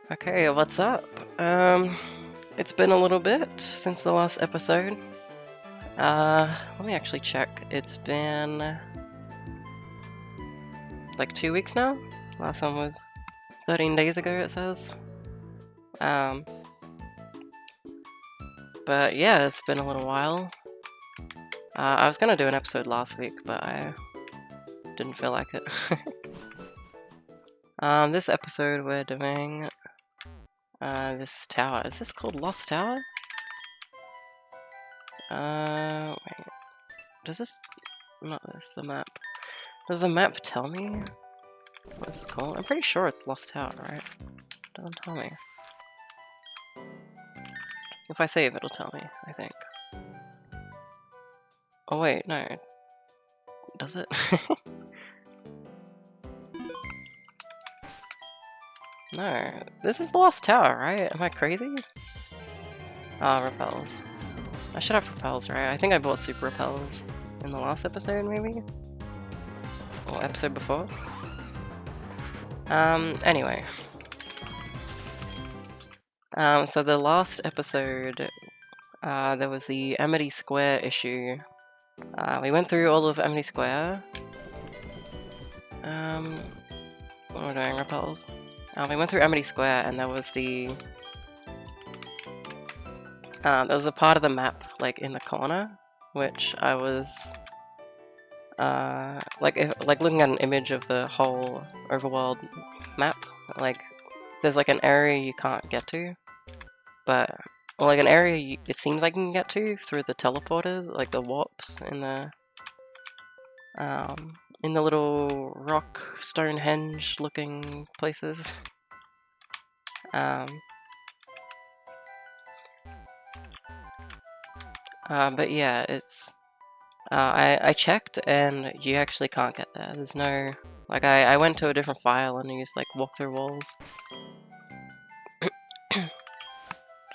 Okay, what's up? It's been a little bit since the last episode. Let me actually check. It's been like 2 weeks now. Last one was 13 days ago, it says. But yeah, it's been a little while. I was gonna do an episode last week, but I didn't feel like it. This episode we're doing this tower. Is this called Lost Tower? Wait. Does this... Not this, the map. Does the map tell me what it's called? I'm pretty sure it's Lost Tower, right? Don't tell me. If I save, it'll tell me, I think. Oh wait, no. Does it? No. This is the Lost Tower, right? Am I crazy? Ah, repels. I should have repels, right? I think I bought super repels in the last episode, maybe? Or episode before? Anyway. So the last episode, there was the Amity Square issue. We went through all of Amity Square. What am I doing? Repels? We went through Amity Square, and there was the... there was a part of the map, like, in the corner, which I was... like looking at an image of the whole overworld map, like, there's like an area you can't get to, but, or like an area it seems like you can get to through the teleporters, like the warps in the little rock Stonehenge looking places. But yeah, it's I checked and you actually can't get there. There's no, like, I went to a different file and used like walk-through walls.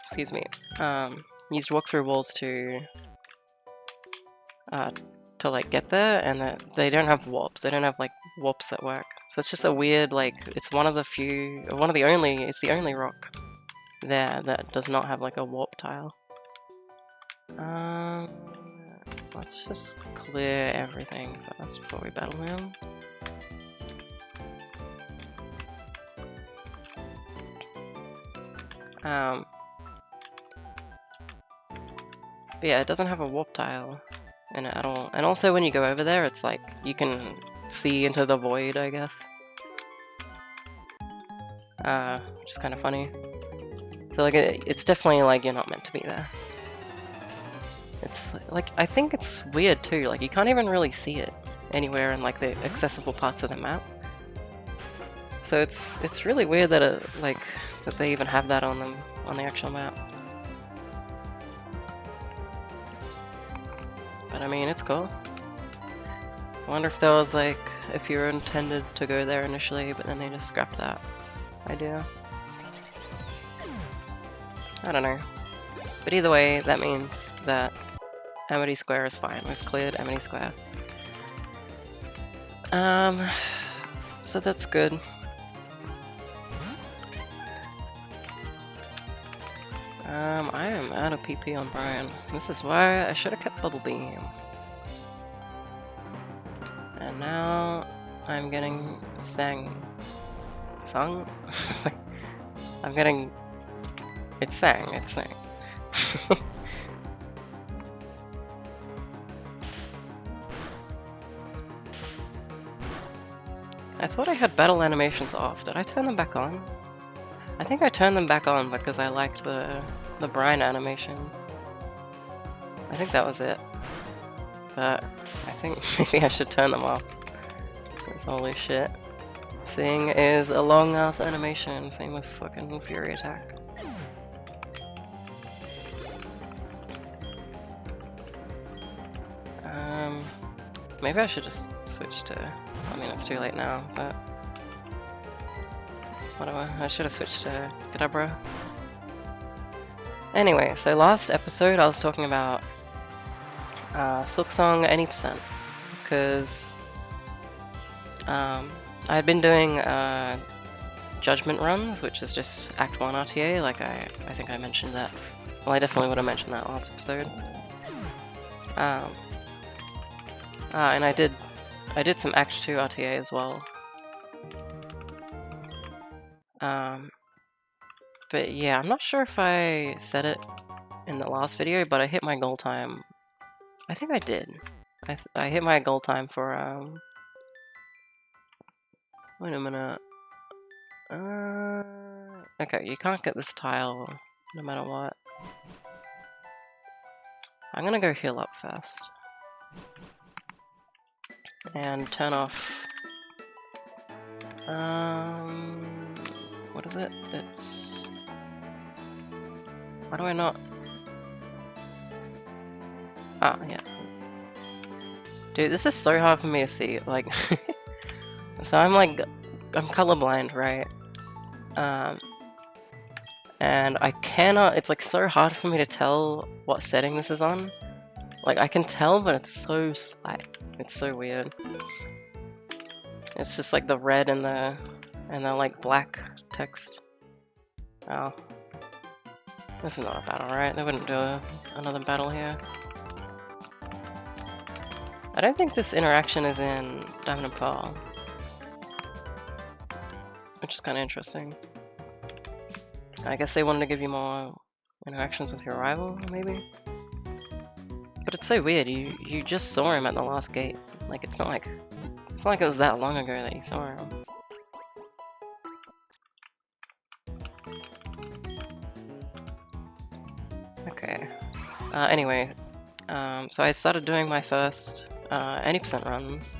Excuse me. Used walk-through walls to like get there, and they don't have warps. They don't have like warps that work. So it's just a weird, like, it's one of the few, it's the only rock there that does not have like a warp tile. Let's just clear everything first before we battle him. But yeah, it doesn't have a warp tile in it at all. And also when you go over there, it's like, you can see into the void, I guess. Which is kind of funny. So like, it's definitely like, you're not meant to be there. It's like, I think it's weird too, like you can't even really see it anywhere in like the accessible parts of the map. So it's really weird that that they even have that on them on the actual map. But I mean, it's cool. I wonder if there was like, if you were intended to go there initially, but then they just scrapped that idea. I don't know. But either way, that means that Amity Square is fine. We've cleared Amity Square. So that's good. I am out of PP on Brian. This is why I should have kept Bubble Beam. And now I'm getting Sung? I'm getting... It's Sang. I thought I had battle animations off. Did I turn them back on? I think I turned them back on because I liked the Brian animation. I think that was it. But I think maybe I should turn them off. Because holy shit. Sing is a long ass animation, same with fucking Fury Attack. Maybe I should just switch to... I mean, it's too late now, but... Whatever, I should have switched to Kadabra. Anyway, so last episode I was talking about Silksong any percent, because I had been doing Judgment runs, which is just Act 1 RTA, like I think I mentioned that. Well, I definitely would have mentioned that last episode. And I did some Act 2 RTA as well. But yeah, I'm not sure if I said it in the last video, but I hit my goal time. I think I did. I hit my goal time for wait a minute. Okay, you can't get this tile no matter what. I'm gonna go heal up first. And turn off... what is it? It's... Why do I not... Ah, yeah. Dude, this is so hard for me to see, like... So I'm colorblind, right? And I cannot... It's like so hard for me to tell what setting this is on. Like, I can tell, but it's so slight. It's so weird. It's just like the red and the like black text. Oh. This is not a battle, right? They wouldn't do another battle here. I don't think this interaction is in Diamond and Pearl. Which is kind of interesting. I guess they wanted to give you more interactions with your rival, maybe? But it's so weird, you just saw him at the last gate. Like, it's not like it was that long ago that you saw him. Okay. Anyway, so I started doing my first any percent runs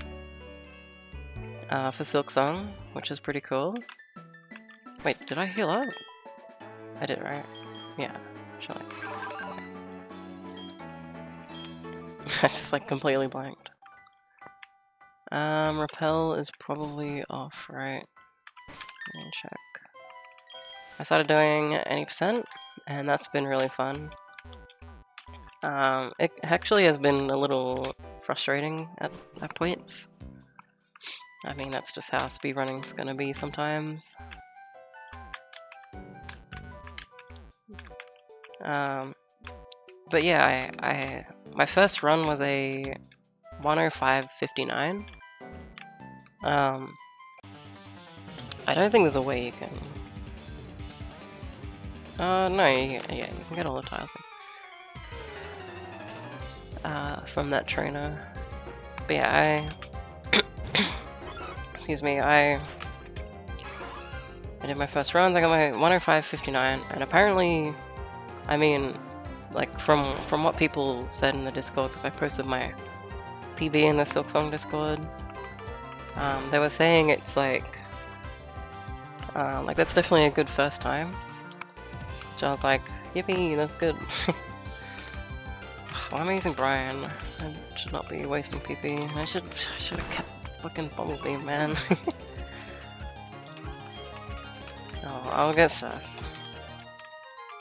for Silksong, which is pretty cool. Wait, did I heal up? I did, right? Yeah, sure. I just like completely blanked. Repel is probably off, right? Let me check. I started doing any percent, and that's been really fun. It actually has been a little frustrating at points. I mean, that's just how speedrunning's gonna be sometimes. But yeah, my first run was a 105.59. I don't think there's a way you can... no, yeah, you can get all the tiles from that trainer. But yeah, excuse me, I did my first runs, I got my 105.59, and apparently, I mean, like, from what people said in the Discord, because I posted my PB in the Silksong Discord, they were saying it's like that's definitely a good first time. So I was like, yippee, that's good. Why am I using Brian? I should not be wasting PP. I should have kept fucking Bumblebee, man. Oh, I'll get Seth.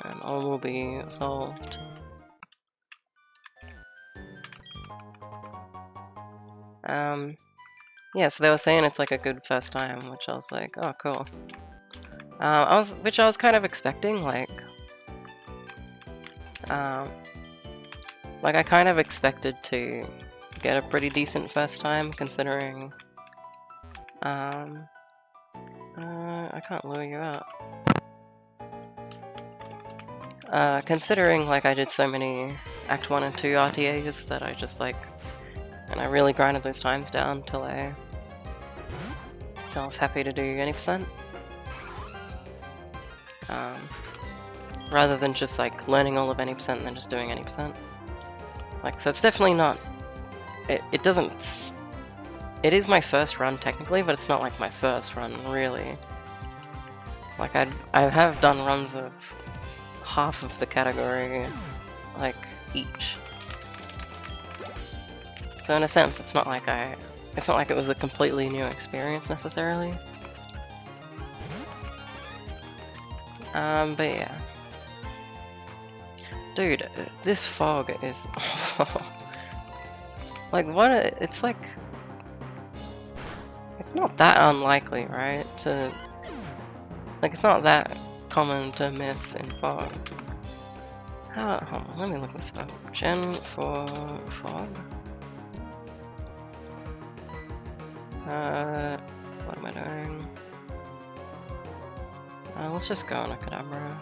And all will be solved. Yeah, so they were saying it's like a good first time, which I was like, oh, cool. Which I was kind of expecting, like I kind of expected to get a pretty decent first time, considering, I can't lure you out. Considering, like, I did so many Act 1 and 2 RTAs that I just, like, and I really grinded those times down till I was happy to do any percent. Rather than just, like, learning all of any percent and then just doing any percent. Like, so it's definitely not... It doesn't... It is my first run, technically, but it's not, like, my first run, really. Like, I have done runs of half of the category, like, each. So in a sense, it's not like it was a completely new experience, necessarily. But yeah. Dude, this fog is awful. Like, what? It's like... It's not that unlikely, right? Like, it's not that common to miss in fog. Hold on, let me look this up. Gen for fog? What am I doing? Let's just go on a Kadabra.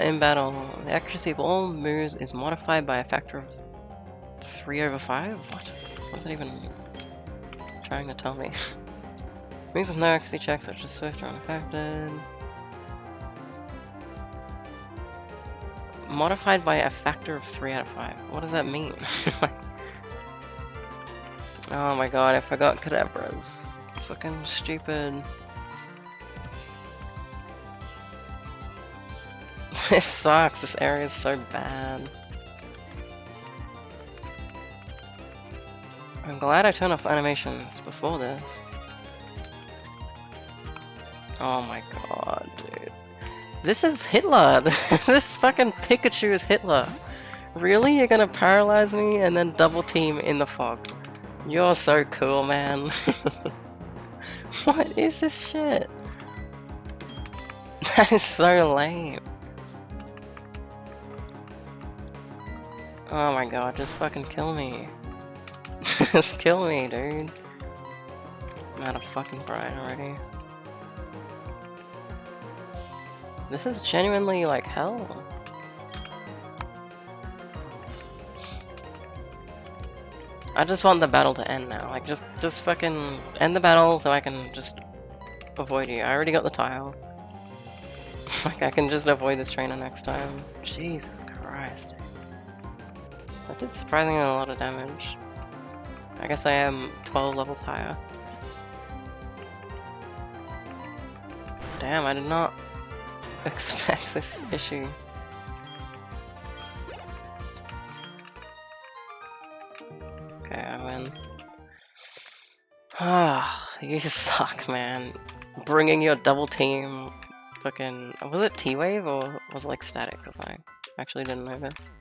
In battle, the accuracy of all moves is modified by a factor of 3/5? What? What's it even trying to tell me? Moves with no accuracy checks such as Swift are unaffected. Modified by a factor of 3/5. What does that mean? Oh my god, I forgot Kadabras. Fucking stupid. This sucks, this area is so bad. I'm glad I turned off animations before this. Oh my god, dude. This is Hitler! This fucking Pikachu is Hitler! Really? You're gonna paralyze me and then double team in the fog? You're so cool, man. What is this shit? That is so lame. Oh my god, just fucking kill me. Just kill me, dude. I'm out of fucking Brian already. This is genuinely like hell. I just want the battle to end now. Like, just fucking end the battle so I can just avoid you. I already got the tile. Like, I can just avoid this trainer next time. Jesus Christ. That did surprisingly a lot of damage. I guess I am 12 levels higher. Damn, I did not expect this issue. Okay, I win. Ah, you suck, man. Bringing your double team fucking... Was it T-Wave or was it like static? Because I actually didn't know this.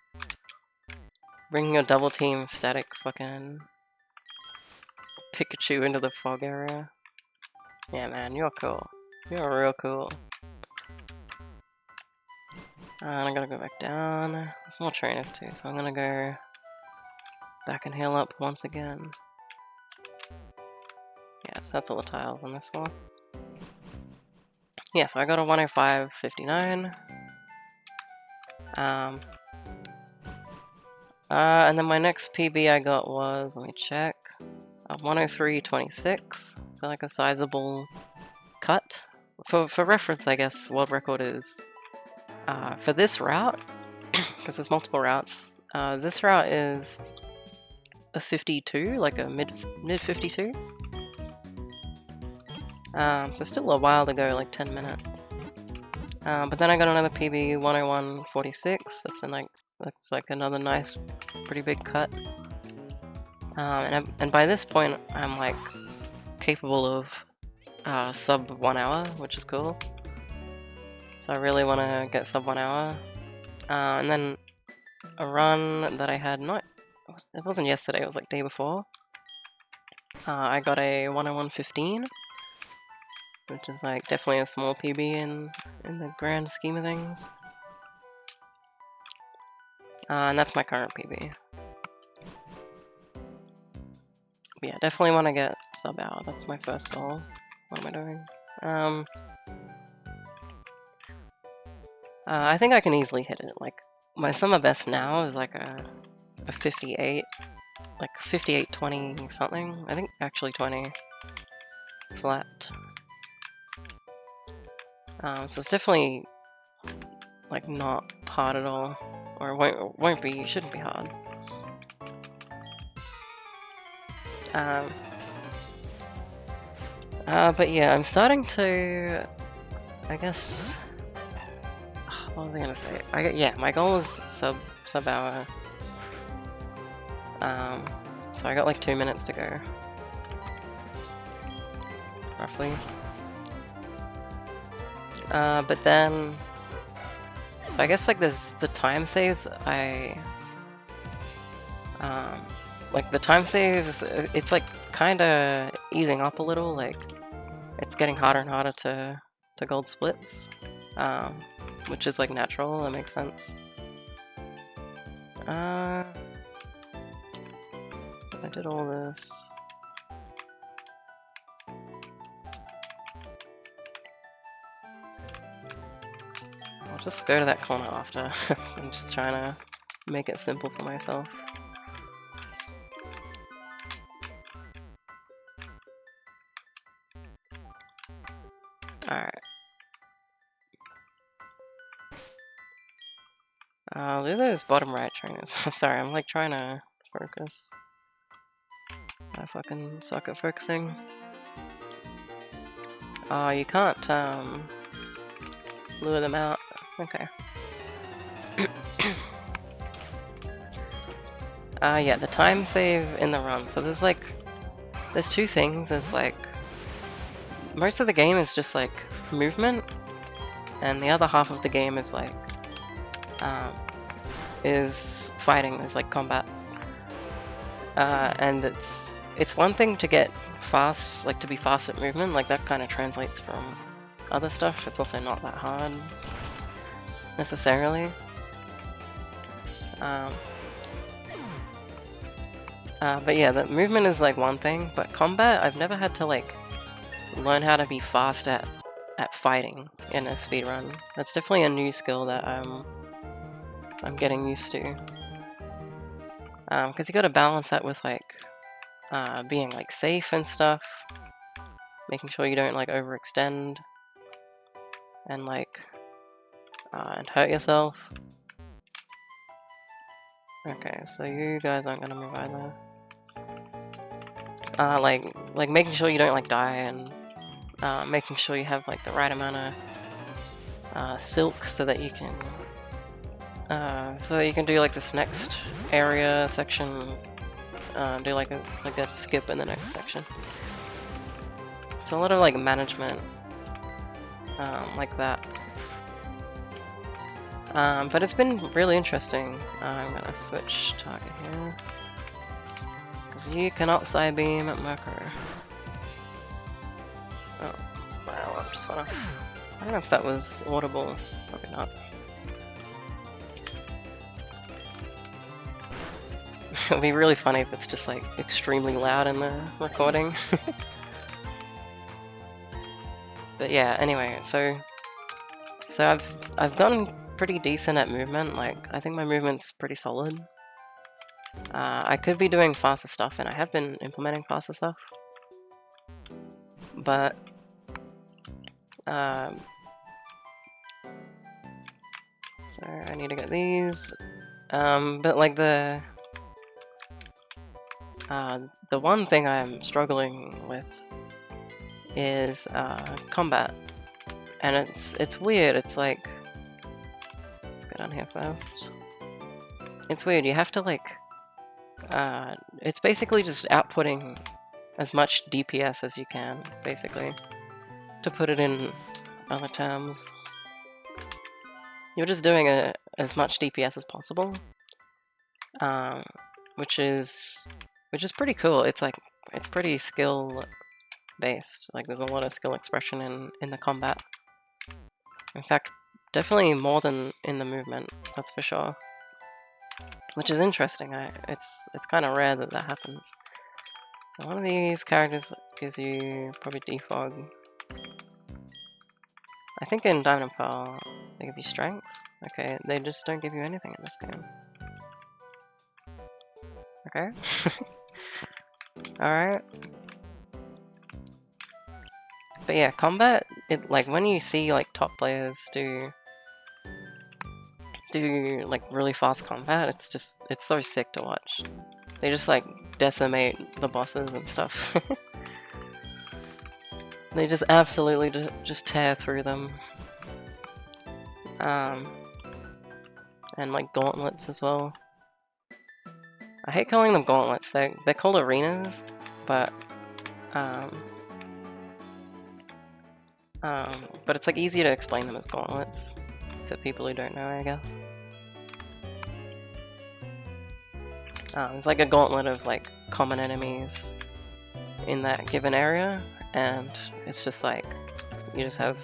Bringing your double team static fucking Pikachu into the fog area. Yeah, man, you're cool. You're real cool. And I'm gonna go back down. There's more trainers too, so I'm gonna go back and heal up once again. Yes, that's all the tiles on this one. Yeah, so I got a 105.59. And then my next PB I got was, let me check, 103.26. So like a sizable cut. For reference, I guess, world record is, for this route, because there's multiple routes, this route is a 52, like a mid 52. So still a while to go, like 10 minutes. But then I got another PB 101.46. That's like another nice, pretty big cut. And by this point, I'm like capable of sub 1 hour, which is cool. So I really want to get sub 1 hour. And then a run that I had it wasn't yesterday, it was like day before. I got a 101.15, which is like definitely a small PB in the grand scheme of things. And that's my current PB. But yeah, definitely want to get sub hour. That's my first goal. What am I doing? I think I can easily hit it. Like, my summer best now is like a 58, like 58.20 something. I think actually 20 flat. So it's definitely like not hard at all, or won't be. Shouldn't be hard. But yeah, I'm starting to, I guess. What was I gonna say? Yeah, my goal was sub hour. So I got like 2 minutes to go, roughly. But then So I guess like there's the time saves. Like the time saves. It's like kind of easing up a little. Like it's getting harder and harder to gold splits, which is like natural. That makes sense. I did all this. I'll just go to that corner after. I'm just trying to make it simple for myself. Alright. Do those bottom right trainers. Sorry, I'm like trying to focus. I fucking suck at focusing. Oh, you can't lure them out. Okay. Yeah, the time save in the run. So there's two things. There's like, most of the game is just like movement, and the other half of the game is like, is fighting. There's like combat. And it's one thing to get fast, like to be fast at movement, like that kind of translates from other stuff. It's also not that hard necessarily. But yeah, the movement is like one thing, but combat, I've never had to like learn how to be fast at fighting in a speedrun. That's definitely a new skill that I'm getting used to. Because you gotta balance that with like being like safe and stuff, making sure you don't like overextend and like and hurt yourself. Okay, so you guys aren't gonna move either. Like making sure you don't like die, and making sure you have like the right amount of silk so that you can do like this next area section, do like a skip in the next section. It's a lot of like management like that. But it's been really interesting. I'm gonna switch target here. Because you cannot side beam at Merkur. Oh, wow, I'm just gonna... I don't know if that was audible. Probably not. It'll be really funny if it's just like extremely loud in the recording. But yeah, anyway, so I've gotten pretty decent at movement. Like, I think my movement's pretty solid. I could be doing faster stuff, and I have been implementing faster stuff. But so I need to get these. But like the one thing I'm struggling with is combat, and it's weird. It's like, let's go down here first. It's weird. You have to like it's basically just outputting as much DPS as you can, basically, to put it in other terms. You're just doing as much DPS as possible, which is pretty cool. It's like, it's pretty skill based. Like, there's a lot of skill expression in the combat. In fact, definitely more than in the movement, that's for sure. Which is interesting. It's kind of rare that happens. One of these characters gives you probably defog. I think in Diamond and Pearl they give you strength. Okay, they just don't give you anything in this game. Okay. Alright. But yeah, combat, it like when you see like top players do like really fast combat, it's so sick to watch. They just like decimate the bosses and stuff. They just absolutely just tear through them. And like gauntlets as well. I hate calling them gauntlets. They're called arenas, but it's like easier to explain them as gauntlets. to people who don't know, I guess. There's like a gauntlet of like common enemies in that given area, and it's just like you just have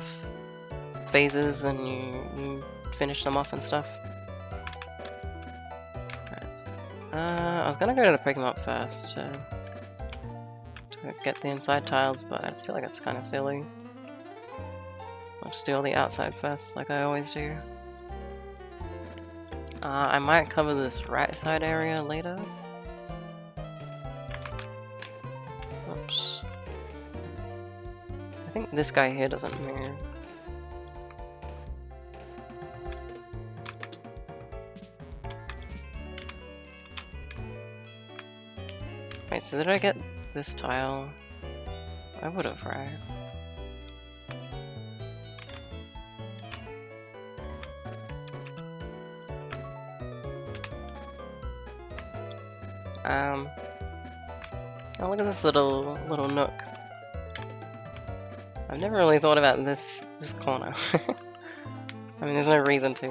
phases and you finish them off and stuff. Right. I was gonna go to the Pokemon first to get the inside tiles, but I feel like it's kind of silly. I'll just do all the outside first, like I always do. I might cover this right side area later. Oops. I think this guy here doesn't move. Wait, so did I get this tile? I would have, right? Oh, look at this little nook. I've never really thought about this corner. I mean, there's no reason to.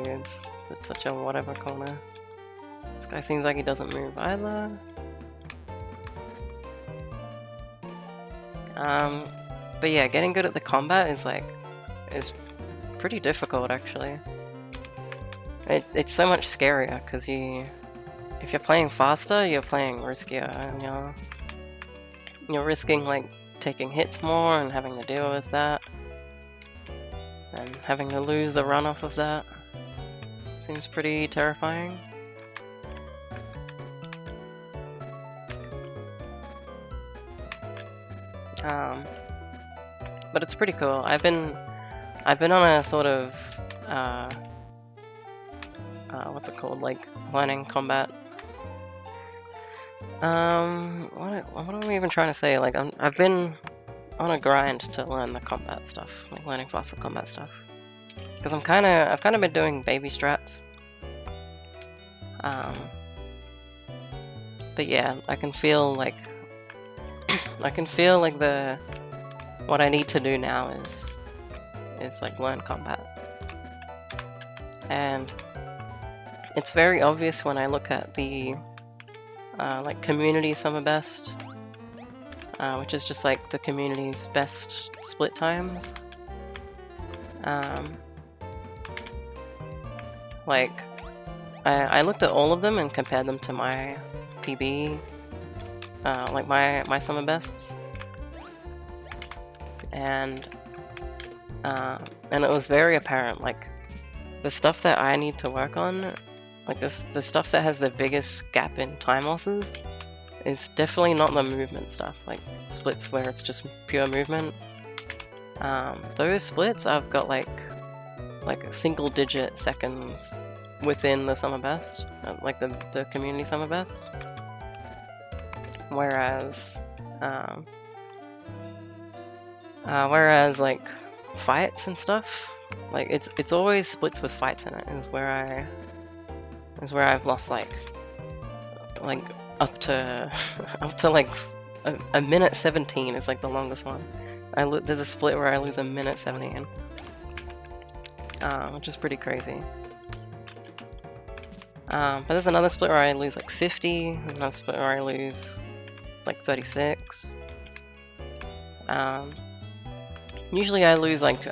It's such a whatever corner. This guy seems like he doesn't move either. But yeah, getting good at the combat is pretty difficult actually. It's so much scarier because if you're playing faster, you're playing riskier, and you're risking like taking hits more and having to deal with that, and having to lose the run off of that. Seems pretty terrifying. But it's pretty cool. I've been on a sort of what's it called? Like learning combat. What am I even trying to say? Like I've been on a grind to learn the combat stuff, like learning faster combat stuff. Because I've kind of been doing baby strats. But yeah, I can feel like what I need to do now is like learn combat. And it's very obvious when I look at the like community summer best, which is just like the community's best split times. Like I looked at all of them and compared them to my PB, like my summer bests, and it was very apparent, like the stuff that I need to work on, like the stuff that has the biggest gap in time losses is definitely not the movement stuff, like splits where it's just pure movement. Those splits I've got like single digit seconds within the summer best, like the community summer best. Whereas like fights and stuff, like it's always splits with fights in it is where I've lost like up to like a minute 17 is like the longest one. There's a split where I lose a minute 17, which is pretty crazy. But there's another split where I lose like 50, another split where I lose like 36. Usually I lose like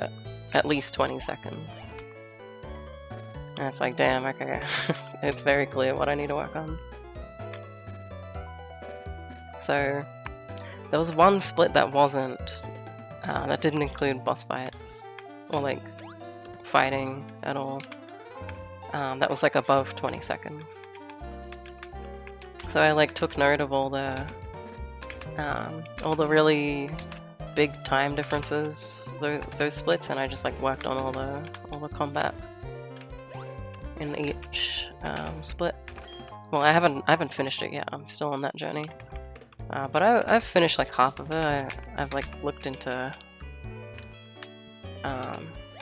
at least 20 seconds. And it's like, damn, okay. It's very clear what I need to work on. So there was one split that that didn't include boss fights or like fighting at all. That was like above 20 seconds. So I like took note of all the really big time differences, those splits, and I just like worked on all the combat in each split. Well, I haven't finished it yet. I'm still on that journey. But I've finished like half of it. I've like looked into.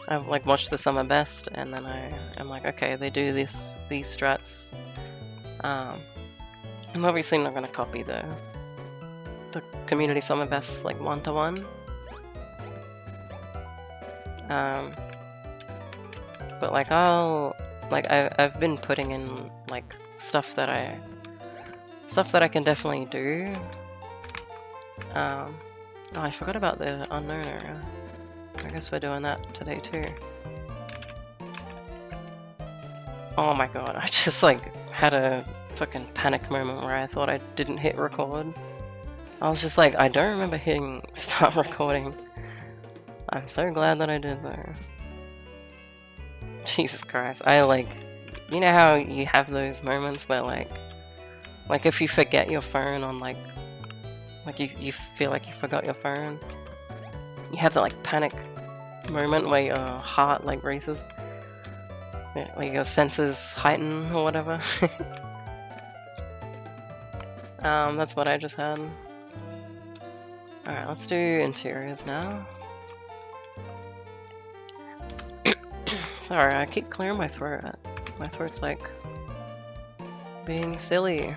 I've like watched the summer best, and then I'm like, okay, they do these strats. I'm obviously not gonna copy the community summer best like 1-to-1. But like I've been putting in like stuff that I can definitely do. Oh, I forgot about the unknown area. I guess we're doing that today too. Oh my god, I just like had a fucking panic moment where I thought I didn't hit record. I was just like, I don't remember hitting start recording. I'm so glad that I did though. Jesus Christ, I like, you know how you have those moments where like if you forget your phone on like you feel like you forgot your phone? You have that like panic moment where your heart like races? Yeah, like your senses heighten or whatever. That's what I just had. Alright, let's do interiors now. Sorry, I keep clearing my throat. My throat's like being silly.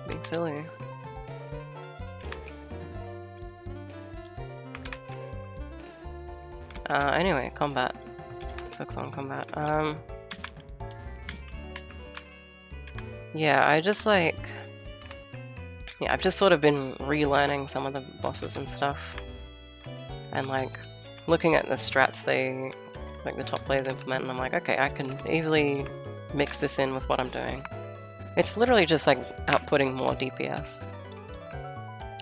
Being silly. Anyway, combat. Silksong combat. Yeah, I've just sort of been relearning some of the bosses and stuff. And like, looking at the strats like the top players implement, and I'm like, okay, I can easily mix this in with what I'm doing. It's literally just like outputting more DPS.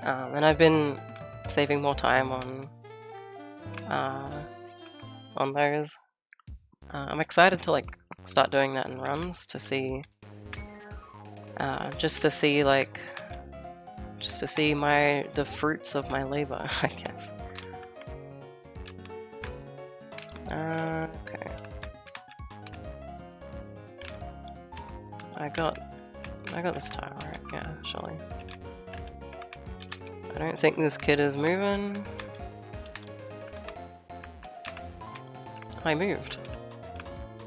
And I've been saving more time on those. I'm excited to like start doing that in runs to see, just to see the fruits of my labor, I guess. Okay. I got this tile, right? Yeah, surely. I don't think this kid is moving. I moved.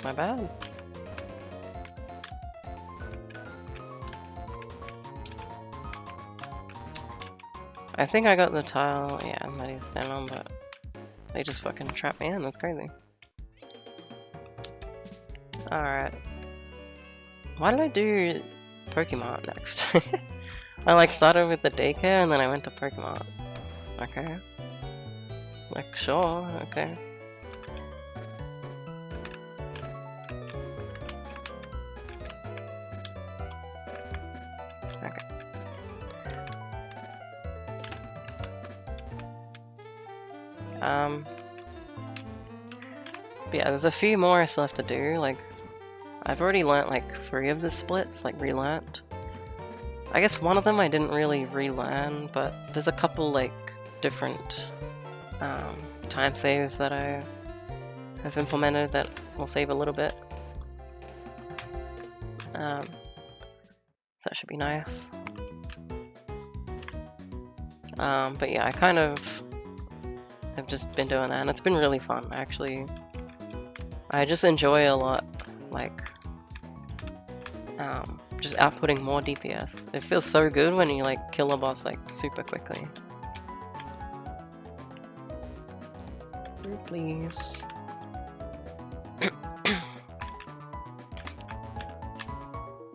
My bad. I think I got the tile, yeah, that he's standing on, but they just fucking trapped me in, that's crazy. Alright. Why did I do Pokemon next? I like started with the daycare and then I went to Pokemon. Okay. Like, sure, okay. Okay. But yeah, there's a few more I still have to do, like, I've already learnt like 3 of the splits, like relearnt. I guess one of them I didn't really relearn, but there's a couple like different time saves that I have implemented that will save a little bit. So that should be nice. But yeah, I kind of have just been doing that, and it's been really fun, actually. I just enjoy a lot, like, just outputting more DPS. It feels so good when you, like, kill a boss, like, super quickly. Please.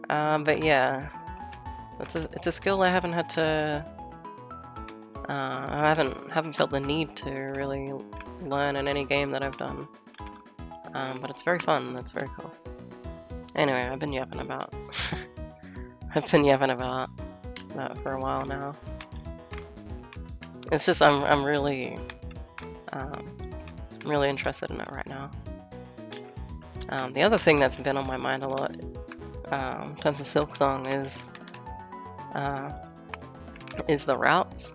But yeah, it's a skill I haven't had to. I haven't felt the need to really learn in any game that I've done. But it's very fun. That's very cool. Anyway, I've been yapping about. I've been yapping about that for a while now. It's just I'm really interested in it right now. The other thing that's been on my mind a lot in terms of Silksong is the routes.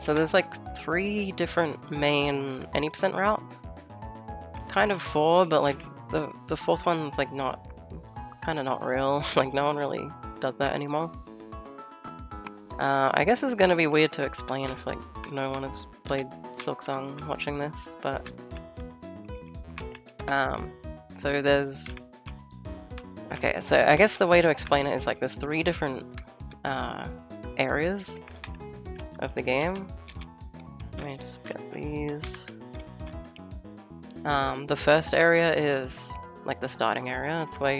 So there's like 3 different main any % routes. Kind of 4, but like the 4th one's like kind of not real. Like no one really does that anymore. I guess it's gonna be weird to explain if like no one has played Silksong watching this, but so there's okay. So I guess the way to explain it is like there's 3 different areas of the game. Let me just get these. The first area is like the starting area. It's where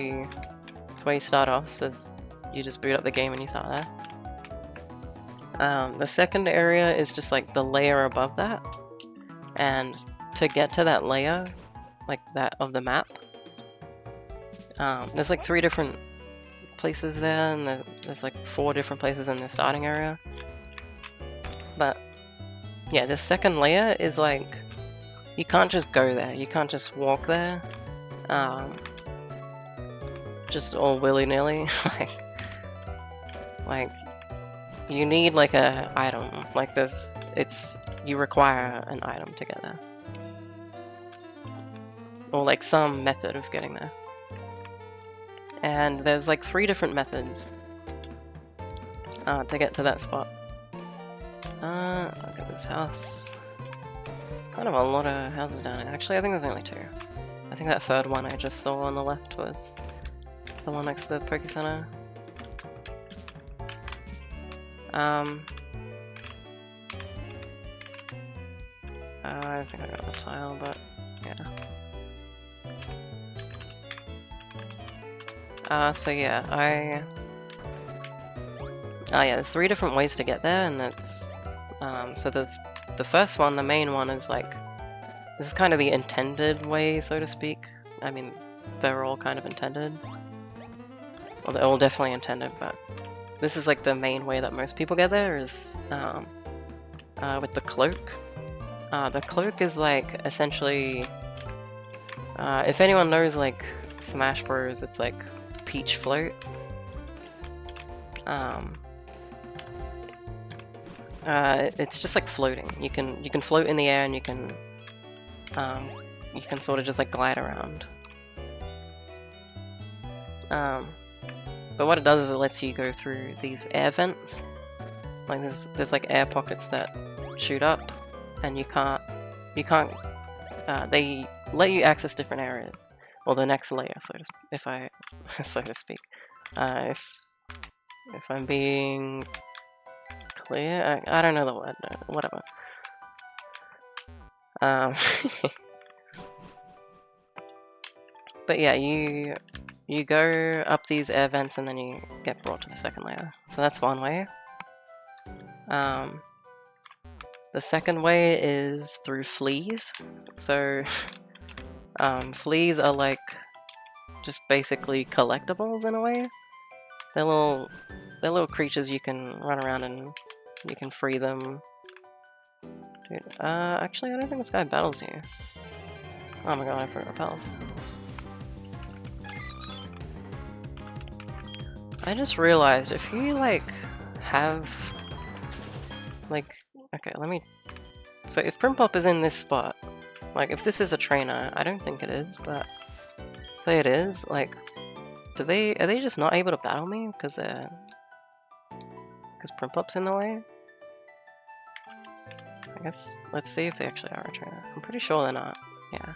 you start off. You just boot up the game and you start there. The second area is just like the layer above that, and to get to that layer, like that of the map, there's like 3 different places there, and there's like 4 different places in the starting area. But yeah, the second layer is like, you can't just go there, you can't just walk there, just all willy-nilly. like you need like a item, like this. You require an item to get there, or like some method of getting there. And there's like 3 different methods to get to that spot. Look at this house. There's kind of a lot of houses down here. Actually, I think there's only 2. I think that third one I just saw on the left was the one next to the Poke Center. I think I got the tile, but yeah. So yeah, yeah, there's 3 different ways to get there, and that's, so the first one, the main one, is like, this is kind of the intended way, so to speak. I mean, they're all kind of intended. Well, they're all definitely intended, but this is like the main way that most people get there, is with the cloak. The cloak is like, essentially, if anyone knows like Smash Bros, it's like Peach Float. It's just like floating. You can float in the air, and you can sort of just like glide around. But what it does is it lets you go through these air vents. Like there's like air pockets that shoot up, and you can't. They let you access different areas, or the next layer, so to speak. If I'm being clear, I don't know the word. No, whatever. But yeah, you go up these air vents, and then you get brought to the second layer. So that's one way. The second way is through fleas. So fleas are like just basically collectibles in a way. They're little creatures you can run around and you can free them. Dude, actually, I don't think this guy battles you. Oh my god, I forgot repels. I just realized, if you like have like, okay, so if Primpop is in this spot, like if this is a trainer, I don't think it is, but say it is, like, are they just not able to battle me because Primpop's in the way? I guess let's see if they actually are a trainer. I'm pretty sure they're not. Yeah.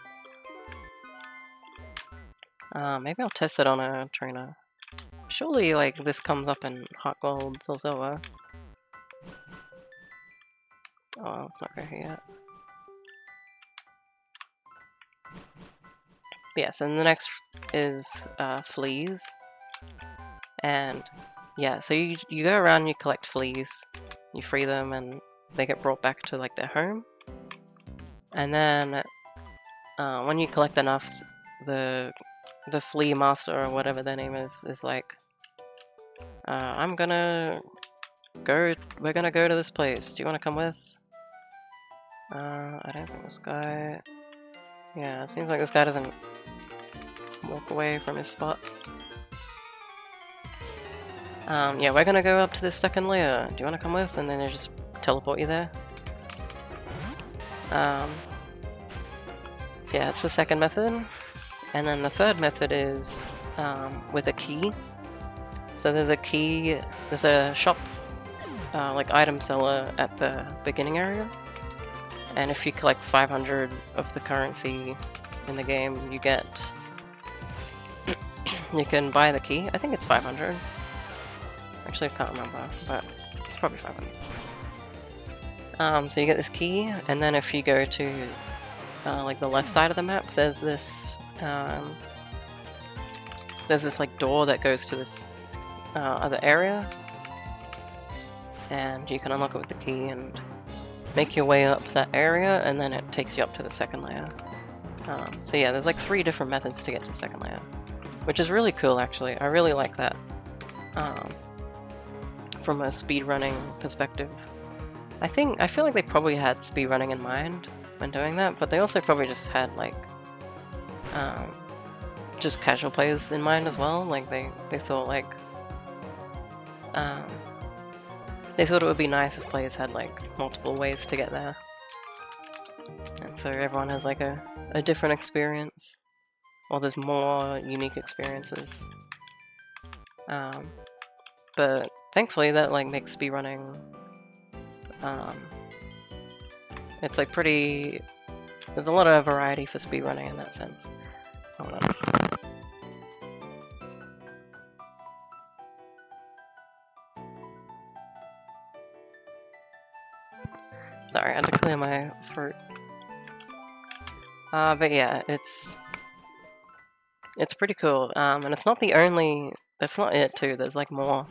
Maybe I'll test it on a trainer. Surely, like, this comes up in Hot Gold or Silver. Oh, let's not go here yet. Yes, and the next is fleas. And yeah, so you go around, you collect fleas, you free them, and they get brought back to like their home. And then when you collect enough, the flea master, or whatever their name is like, we're gonna go to this place. Do you want to come with? I don't think this guy. Yeah, it seems like this guy doesn't walk away from his spot. Yeah, we're gonna go up to this second layer. Do you want to come with? And then they just teleport you there. So yeah, that's the second method. And then the third method is with a key. So there's a key, there's a shop, like item seller at the beginning area. And if you collect 500 of the currency in the game, you get, you can buy the key. I think it's 500. Actually, I can't remember, but it's probably 500. So you get this key, and then if you go to like the left side of the map, there's this like door that goes to this other area, and you can unlock it with the key and make your way up that area, and then it takes you up to the second layer. So yeah, there's like 3 different methods to get to the second layer, which is really cool actually. I really like that from a speedrunning perspective. I feel like they probably had speedrunning in mind when doing that, but they also probably just had like just casual players in mind as well. Like they thought like they thought it would be nice if players had like multiple ways to get there, and so everyone has like a different experience, or there's more unique experiences. But thankfully that like makes speedrunning it's like pretty, there's a lot of variety for speedrunning in that sense. Hold on. Sorry, I had to clear my throat. But yeah, it's pretty cool. And it's not the only, that's not it too, there's like more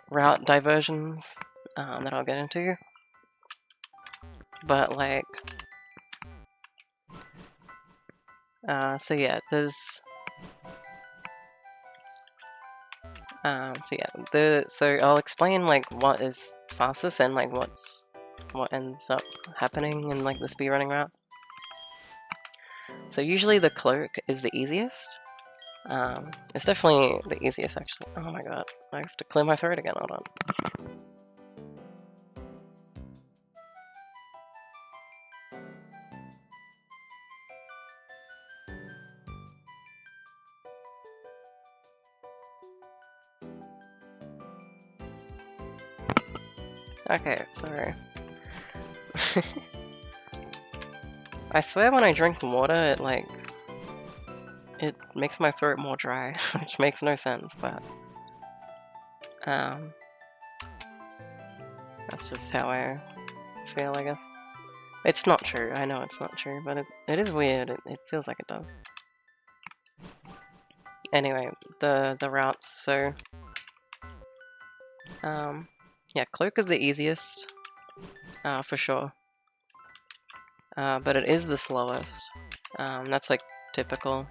route diversions that I'll get into. But like, so yeah, there's, so yeah, so I'll explain like what is fastest and like what ends up happening in like the speedrunning route. So usually the cloak is the easiest. It's definitely the easiest actually. Oh my god, I have to clear my throat again, hold on. Okay, sorry. I swear when I drink water, it makes my throat more dry, which makes no sense, but that's just how I feel, I guess. It's not true, I know it's not true, but it is weird, it feels like it does. Anyway, the routes, so yeah, cloak is the easiest, for sure. But it is the slowest. That's like typical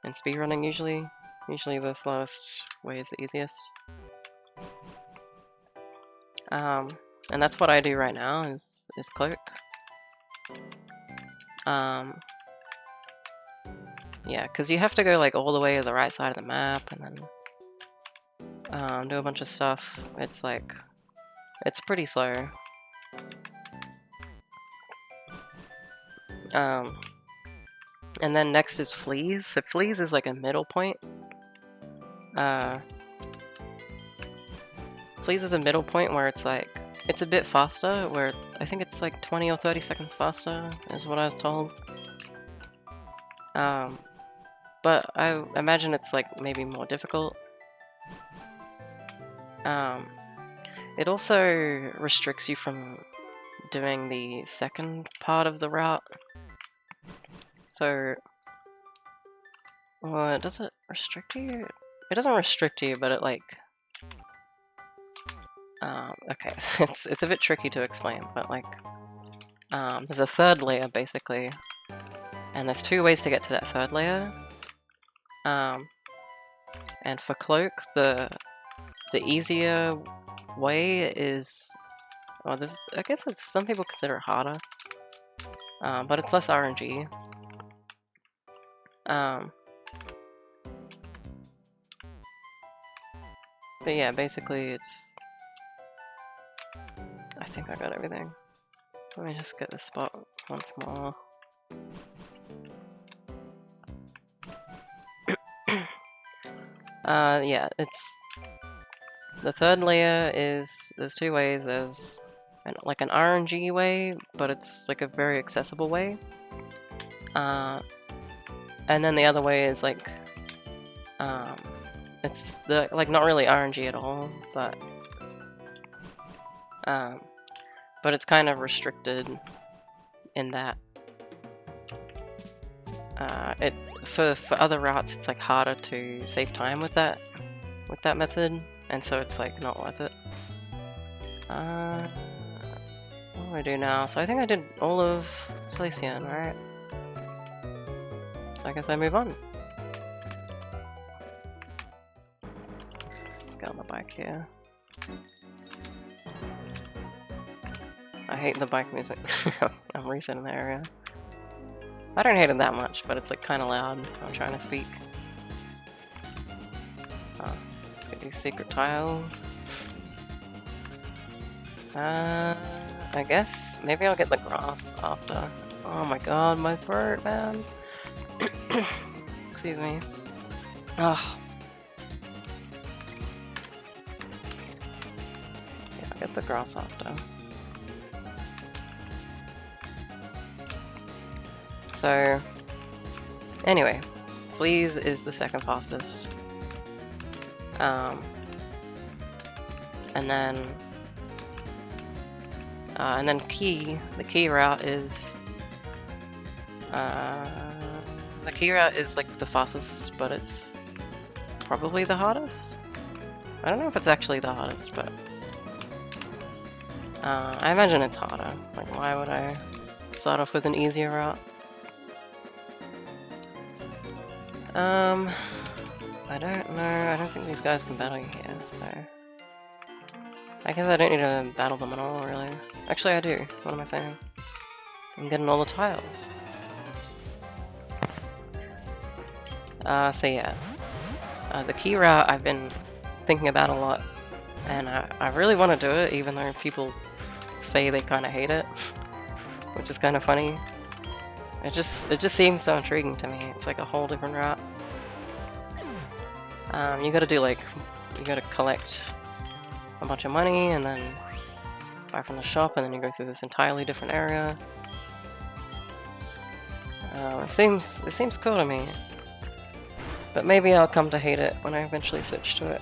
in speedrunning usually. Usually the slowest way is the easiest. And that's what I do right now is cloak. Yeah, because you have to go like all the way to the right side of the map and then do a bunch of stuff. It's like, it's pretty slow. And then next is fleas. So fleas is like a middle point. Fleas is a middle point where it's like, it's a bit faster, where I think it's like 20 or 30 seconds faster, is what I was told. But I imagine it's like maybe more difficult. It also restricts you from doing the second part of the route. So, well, does it restrict you? It doesn't restrict you, but it like, okay, it's a bit tricky to explain, but like, there's a third layer basically, and there's 2 ways to get to that third layer. And for cloak, the easier way is, well, I guess some people consider it harder, but it's less RNG. But yeah, basically it's, I think I got everything. Let me just get this spot once more. Yeah, it's, the third layer is, there's 2 ways. There's like an RNG way, but it's like a very accessible way. And then the other way is like, it's like not really RNG at all, but it's kind of restricted in that for other routes it's like harder to save time with that method, and so it's like not worth it. What do I do now? So I think I did all of Silksong, right? So I guess I move on. Let's get on the bike here. I hate the bike music. I'm resetting the area. I don't hate it that much, but it's like kind of loud when I'm trying to speak. Let's get these secret tiles. I guess maybe I'll get the grass after. Oh my god, my throat, man. Excuse me. Oh. Yeah, I'll get the grass after. So, anyway, Fleas is the second fastest. And then the key route is like the fastest, but it's probably the hardest. I don't know if it's actually the hardest, but I imagine it's harder. Like, why would I start off with an easier route? I don't know. I don't think these guys can battle you here, so I guess I don't need to battle them at all, really. Actually, I do. What am I saying? I'm getting all the tiles. So yeah. The key route I've been thinking about a lot, and I really want to do it, even though people say they kind of hate it, which is kind of funny. It just seems so intriguing to me. It's like a whole different route. You gotta collect a bunch of money and then buy from the shop, and then you go through this entirely different area. It seems cool to me, but maybe I'll come to hate it when I eventually switch to it.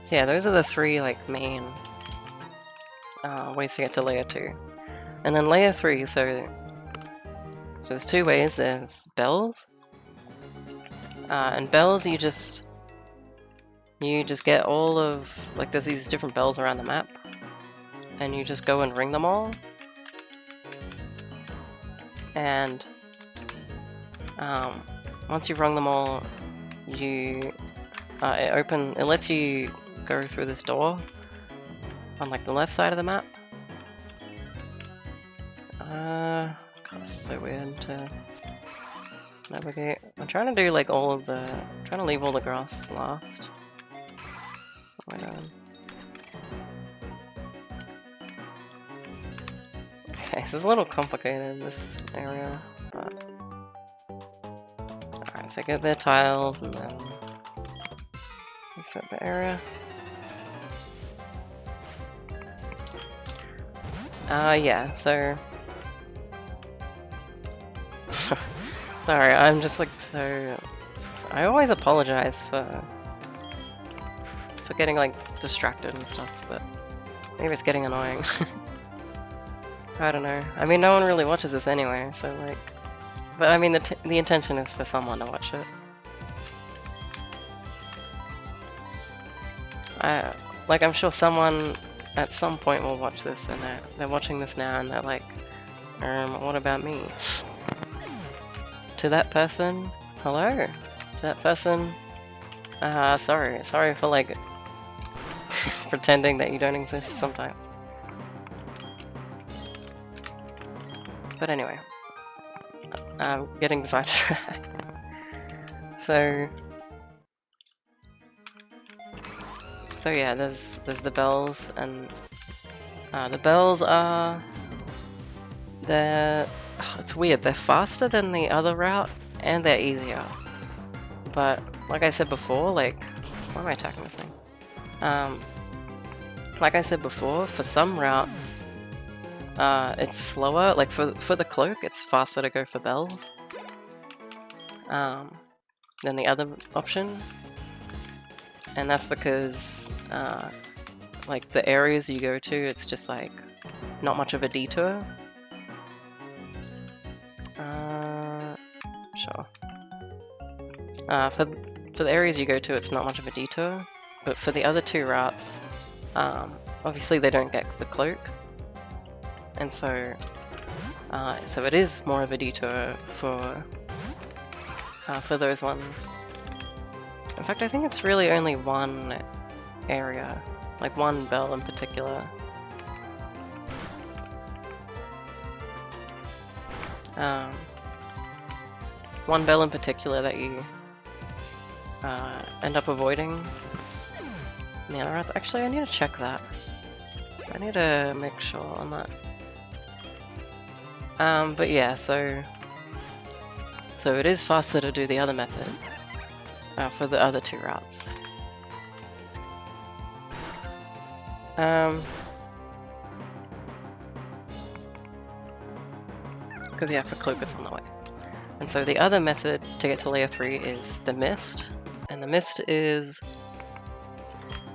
So yeah, those are the three like main ways to get to layer 2. And then layer 3, so there's two ways. There's bells. And bells you just get all of, like, there's these different bells around the map, and you just go and ring them all. And once you've rung them all, it lets you go through this door on like the left side of the map. God, this is so weird to navigate. I'm trying to do like trying to leave all the grass last. What am I doing? Okay, this is a little complicated, this area, but alright, so get their tiles and then reset the area. Yeah, so sorry, I'm just like I always apologize for getting like distracted and stuff, but maybe it's getting annoying. I don't know. I mean, no one really watches this anyway, so like, but I mean the intention is for someone to watch it. I'm sure someone at some point will watch this, and they're watching this now, and they're like, what about me? To that person, hello. To that person, sorry for like pretending that you don't exist sometimes. But anyway, I'm getting sidetracked. So yeah, there's the bells, and the bells are it's weird. They're faster than the other route, and they're easier. But like I said before, like, why am I attacking this thing? Like I said before, for some routes, it's slower. Like for the cloak, it's faster to go for bells than the other option. And that's because, like the areas you go to, it's just like not much of a detour. Sure. For the areas you go to, it's not much of a detour, but for the other two routes, obviously they don't get the cloak, and so it is more of a detour for those ones. In fact, I think it's really only one area, like one bell in particular. One bell in particular that you end up avoiding. The other routes, actually I need to check that. I need to make sure on that. But yeah, so it is faster to do the other method for the other two routes. Because yeah, for cloak it's on the way. And so the other method to get to layer 3 is the mist, and the mist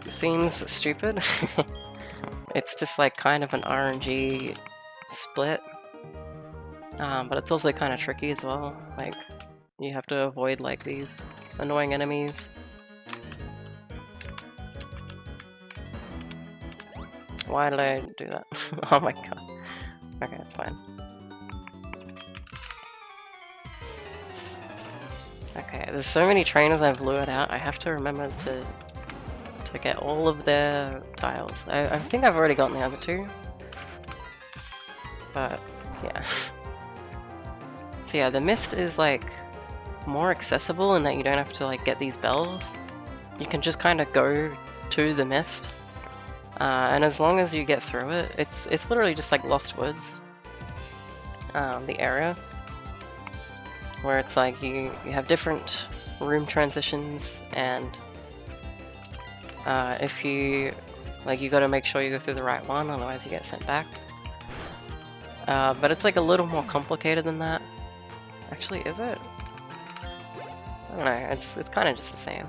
seems stupid. It's just like kind of an RNG split, but it's also kind of tricky as well. Like, you have to avoid like these annoying enemies. Why did I do that? Oh my god. Okay, that's fine. Okay, there's so many trainers I've lured out, I have to remember to get all of their tiles. I think I've already gotten the other two. But, yeah. So yeah, the mist is like more accessible in that you don't have to like get these bells. You can just kind of go to the mist. And as long as you get through it, it's literally just like Lost Woods. The area. Where it's like you have different room transitions, and if you gotta make sure you go through the right one, otherwise you get sent back. But it's like a little more complicated than that. Actually, is it? I don't know, it's kind of just the same.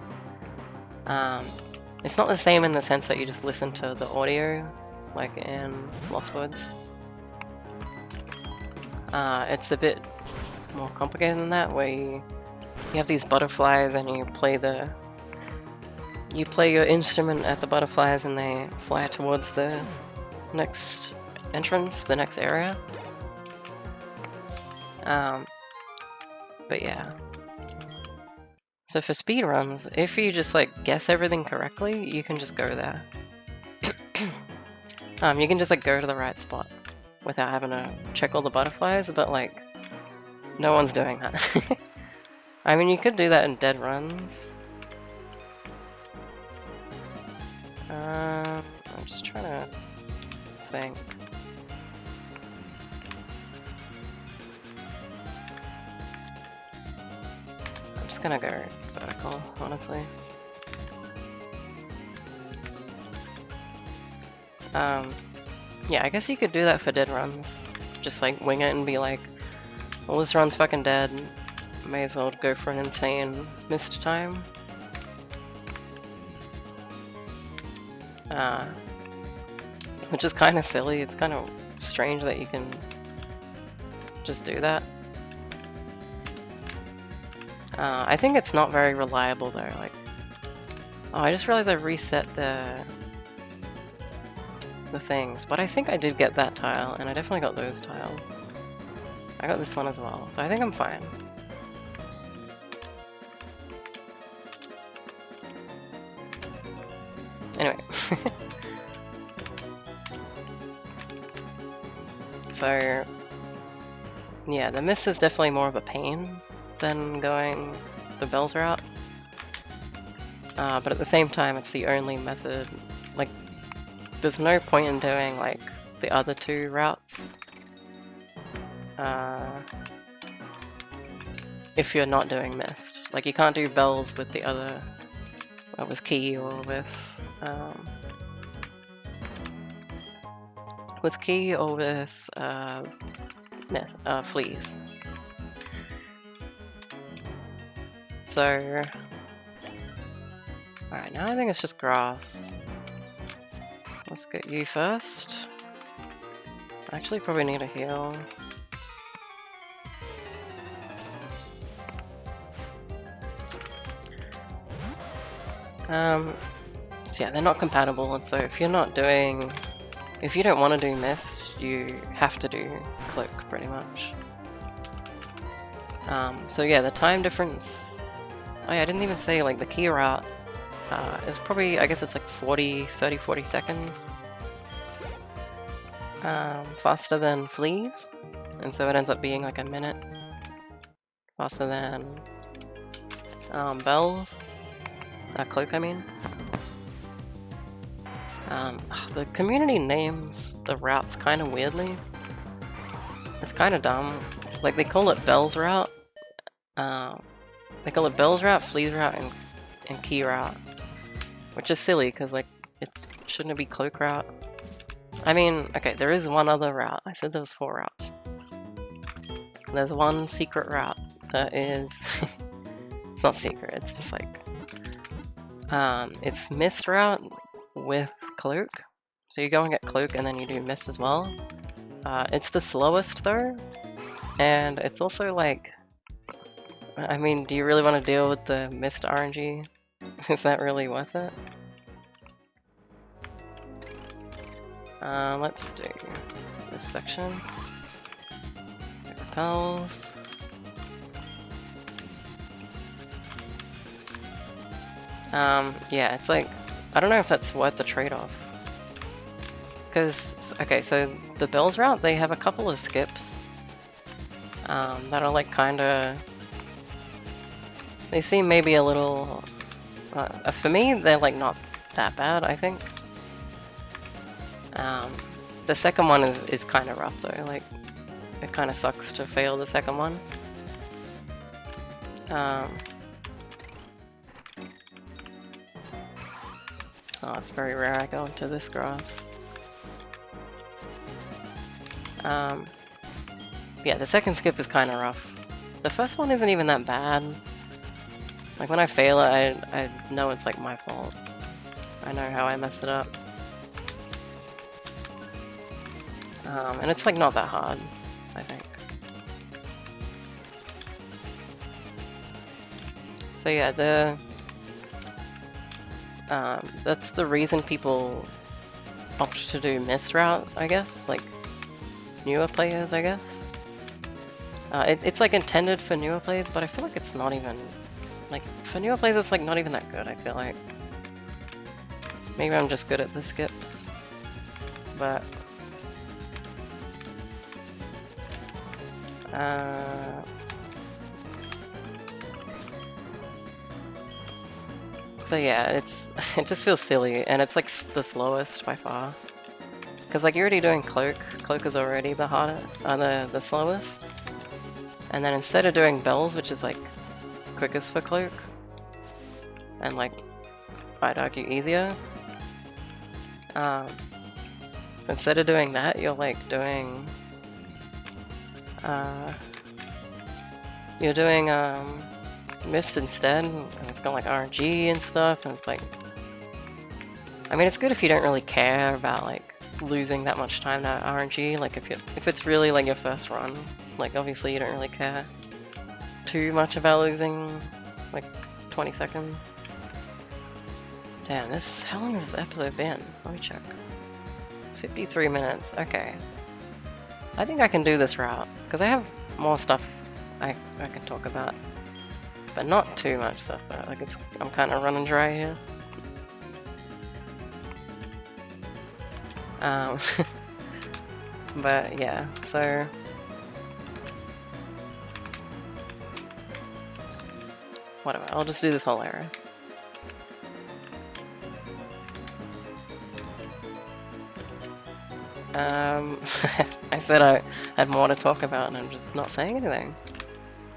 It's not the same in the sense that you just listen to the audio, like in Lost Woods. It's a bit more complicated than that, where you have these butterflies and you play your instrument at the butterflies and they fly towards the next entrance, the next area. But yeah. So for speedruns, if you just like guess everything correctly, you can just go there. You can just like go to the right spot without having to check all the butterflies, but like no one's doing that. I mean, you could do that in dead runs. I'm just trying to think. I'm just gonna go vertical, honestly. Yeah, I guess you could do that for dead runs. Just like wing it and be like, well, this run's fucking dead. May as well go for an insane mist time. Which is kind of silly. It's kind of strange that you can just do that. I think it's not very reliable though. Like, oh, I just realized I reset the things, but I think I did get that tile, and I definitely got those tiles. I got this one as well, so I think I'm fine. Anyway. So, yeah, the mist is definitely more of a pain than going the bells route. But at the same time, it's the only method. Like, there's no point in doing, like, the other two routes. If you're not doing mist. Like, you can't do bells with the other... with key or with key or with fleas. So, alright, now I think it's just grass. Let's get you first. I actually probably need a heal. So yeah, they're not compatible, and so if you don't want to do Mist, you have to do Cloak, pretty much. So yeah, the time difference... Oh yeah, I didn't even say, like, the key route is probably, I guess it's like 30-40 seconds faster than Fleas, and so it ends up being like a minute faster than Bells. Cloak, I mean. The community names the routes kind of weirdly. It's kind of dumb. Like, they call it Bell's route. They call it Bell's route, Flea's route, and Key route. Which is silly, because, like, shouldn't it be Cloak route? I mean, okay, there is one other route. I said there was 4 routes. There's one secret route that is... It's not secret, it's just like... it's Mist route with Cloak. So you go and get Cloak and then you do Mist as well. It's the slowest though, and it's also like... I mean, do you really want to deal with the Mist RNG? Is that really worth it? Let's do this section. It repels. Yeah, it's like, I don't know if that's worth the trade-off. Because, okay, so the Bells route, they have a couple of skips that are like kinda... They seem maybe a little... for me, they're like not that bad, I think. The second one is kind of rough though, like, it kind of sucks to fail the second one. Oh, it's very rare I go into this grass. Yeah, the second skip is kind of rough. The first one isn't even that bad. Like, when I fail it, I know it's like my fault. I know how I messed it up. And it's like not that hard, I think. So yeah, that's the reason people opt to do Mist route, I guess, like newer players, I guess. It's like intended for newer players, but I feel like it's not even, like, for newer players it's like not even that good, I feel like. Maybe I'm just good at the skips, but... So yeah, it just feels silly, and it's like the slowest by far. Because like you're already doing Cloak. Cloak is already the hardest, the slowest. And then instead of doing Bells, which is like quickest for Cloak, and like I'd argue easier, instead of doing that, you're like doing Mist instead, and it's got like RNG and stuff, and it's like, I mean, it's good if you don't really care about like losing that much time to RNG. Like if it's really like your first run, like obviously you don't really care too much about losing like 20 seconds. Damn, how long has this episode been? Let me check. 53 minutes. Okay. I think I can do this route, because I have more stuff I can talk about. But not too much stuff, like I'm kind of running dry here. But yeah, so... Whatever, I'll just do this whole area. I said I had more to talk about and I'm just not saying anything.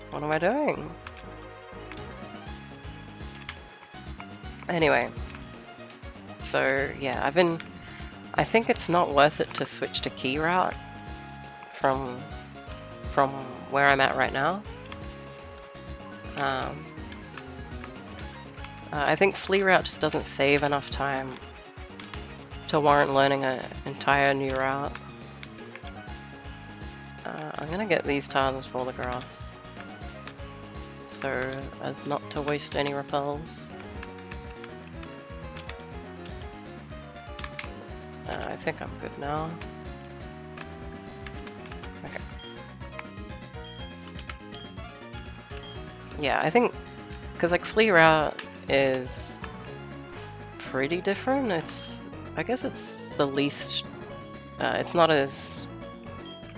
What am I doing? Anyway, so yeah, I think it's not worth it to switch to key route from where I'm at right now. I think flea route just doesn't save enough time to warrant learning an entire new route. I'm gonna get these tiles for the grass, so as not to waste any repels. I think I'm good now. Okay. Yeah, I think, because like flea route is pretty different. I guess it's the least, it's not as,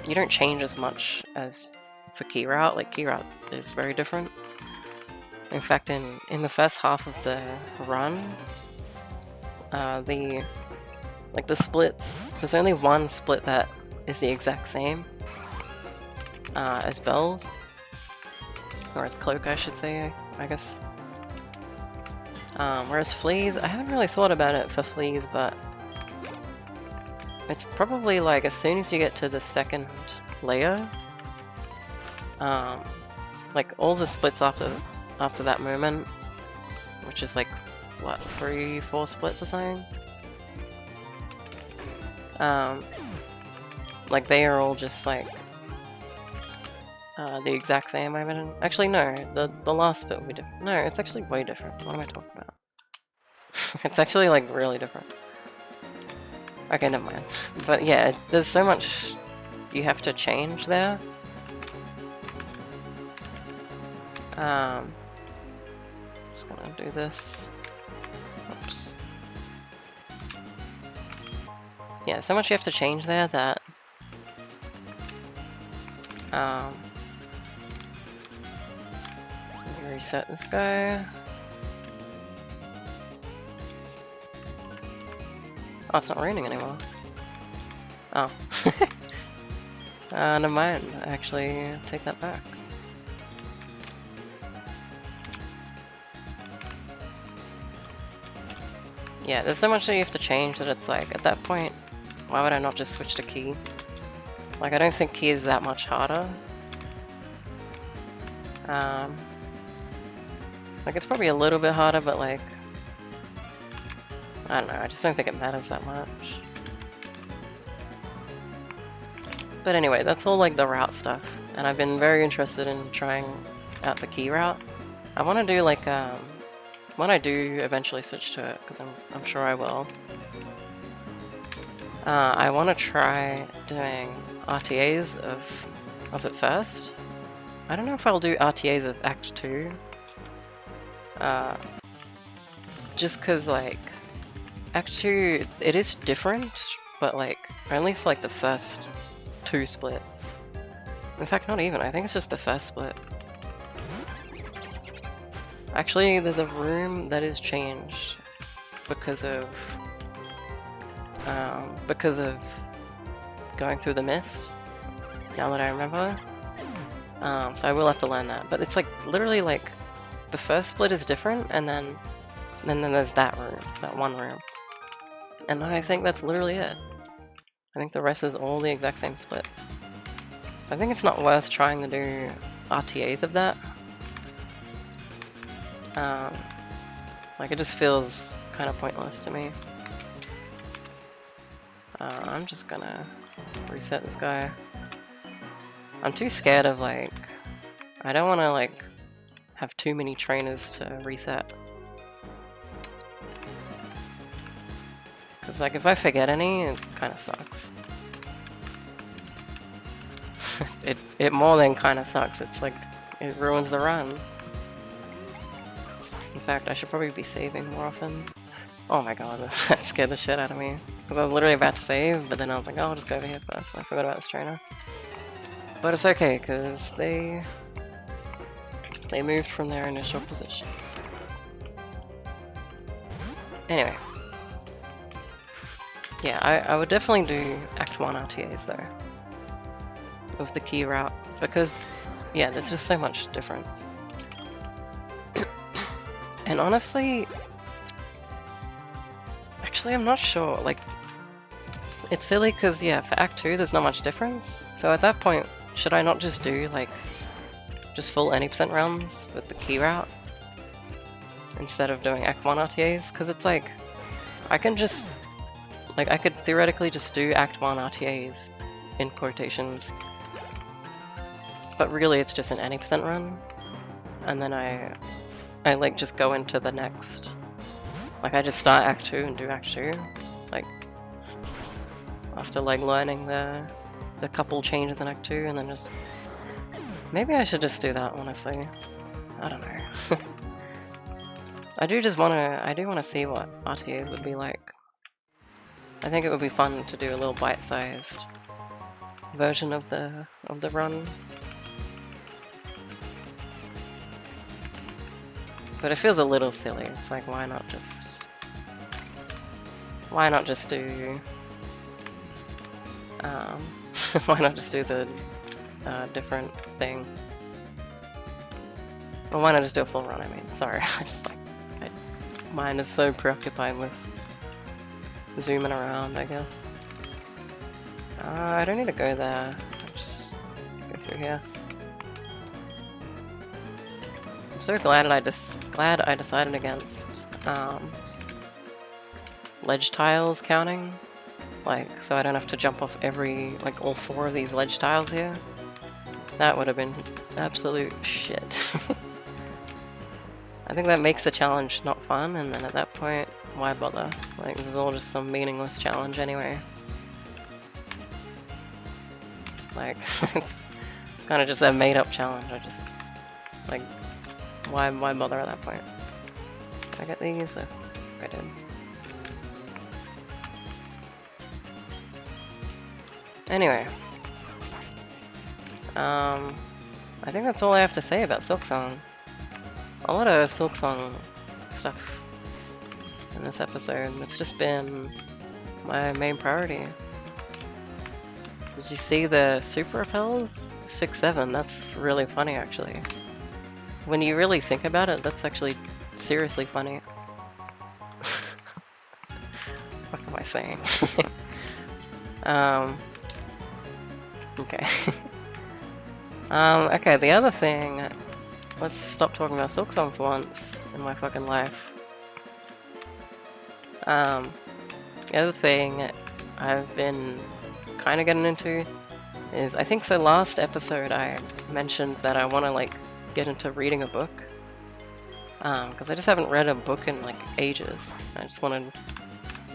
you don't change as much as for key route. Like key route is very different. In fact, in the first half of the run, the splits, there's only one split that is the exact same as Belle's, or as Cloak, I should say, I guess. Whereas Fleas, I haven't really thought about it for Fleas, but it's probably like as soon as you get to the second layer, like all the splits after that moment, which is like what, 3-4 splits or something. Like they are all just like the exact same. I imagine. Actually, no. The last bit will be different. No, it's actually way different. What am I talking about? It's actually like really different. Okay, never mind. But yeah, there's so much you have to change there. Just gonna do this. Oops. Yeah, so much you have to change there that let me reset this guy. Oh, it's not raining anymore. Oh. Never mind. Actually, take that back. Yeah, there's so much that you have to change that it's like, at that point, why would I not just switch to key? Like, I don't think key is that much harder. Like, it's probably a little bit harder, but like, I don't know, I just don't think it matters that much. But anyway, that's all like the route stuff, and I've been very interested in trying out the key route. I want to do like, when I do eventually switch to it, because I'm sure I will, I want to try doing RTAs of it first. I don't know if I'll do RTAs of Act 2. Just because, like, Act 2, it is different, but, like, only for, like, the first 2 splits. In fact, not even. I think it's just the first split. Actually, there's a room that is changed because of going through the mist, now that I remember. So I will have to learn that. But it's like literally like the first split is different, and then there's that room, that one room. And I think that's literally it. I think the rest is all the exact same splits. So I think it's not worth trying to do RTAs of that. Like it just feels kind of pointless to me. I'm just gonna reset this guy. I'm too scared of like, I don't want to like have too many trainers to reset. Because like if I forget any, it kind of sucks. it more than kind of sucks. It's like, it ruins the run. In fact, I should probably be saving more often. Oh my god, that scared the shit out of me. Because I was literally about to save, but then I was like, oh, I'll just go over here first. I forgot about this trainer. But it's okay, because they moved from their initial position. Anyway. Yeah, I would definitely do Act 1 RTAs though. Of the key route. Because, yeah, there's just so much difference. And honestly, actually I'm not sure, like, it's silly because, yeah, for Act 2 there's not much difference, so at that point, should I not just do, like, just full any % rounds with the key route, instead of doing Act 1 RTAs? Because it's like, I can just, Like, I could theoretically just do Act 1 RTAs in quotations, but really it's just an 80% run, and then I like just go into the next. Like, I just start Act 2 and do Act 2, like, after like learning the couple changes in Act 2, and then just... Maybe I should just do that, honestly. I don't know. I do wanna see what RTAs would be like. I think it would be fun to do a little bite-sized version of the run. But it feels a little silly. It's like, why not just do why not just do the different thing? Well, why not just do a full run? I mean, sorry, I just like my mind is so preoccupied with zooming around, I guess. I don't need to go there. I'll just go through here. I'm so glad I decided against ledge tiles counting, like, so I don't have to jump off all 4 of these ledge tiles here. That would have been absolute shit. I think that makes the challenge not fun, and then at that point, why bother? Like, this is all just some meaningless challenge anyway. Like, it's kind of just a made-up challenge. I just, like, why bother at that point? Did I get these? I think I did. Anyway. I think that's all I have to say about Silksong. A lot of Silksong stuff in this episode. It's just been my main priority. Did you see the super repels? 6-7, that's really funny actually. When you really think about it, that's actually seriously funny. What am I saying? Okay. Okay, the other thing... Let's stop talking about Silksong for once in my fucking life. The other thing I've been kind of getting into is... I think so last episode I mentioned that I want to, like, get into reading a book. Because I just haven't read a book in, like, ages. I just want to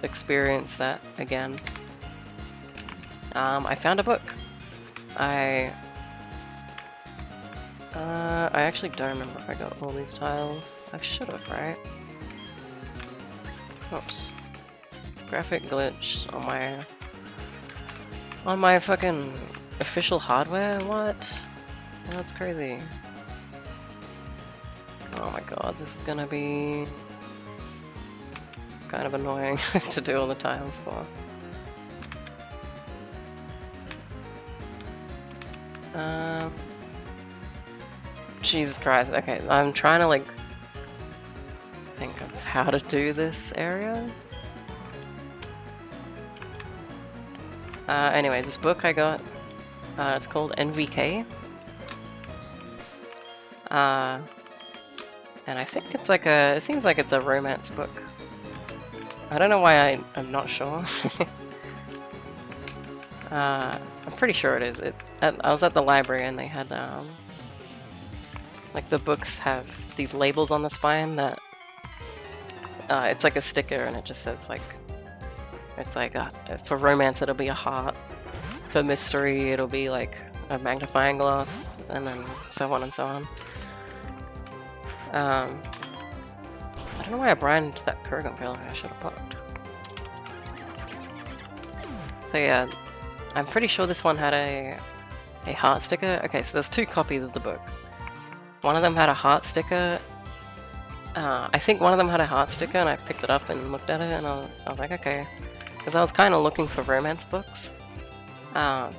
experience that again. I found a book. I actually don't remember if I got all these tiles. I should have, right? Oops. Graphic glitch on my fucking official hardware? What? That's crazy. Oh my god, this is gonna be kind of annoying to do all the tiles for. Jesus Christ, okay, I'm trying to, like, think of how to do this area. Anyway, this book I got, it's called NVK. And I think it's like it seems like it's a romance book. I don't know why I'm not sure. I'm pretty sure it is. I was at the library and they had, like, the books have these labels on the spine that, it's like a sticker and it just says, like, it's like, for romance it'll be a heart, for mystery it'll be like a magnifying glass, and then so on and so on. I don't know why I brined that Kurgan pillar. I should have blocked. So yeah, I'm pretty sure this one had a heart sticker. Okay, so there's 2 copies of the book. One of them had a heart sticker. I think one of them had a heart sticker, and I picked it up and looked at it, and I was like, okay. Because I was kind of looking for romance books. But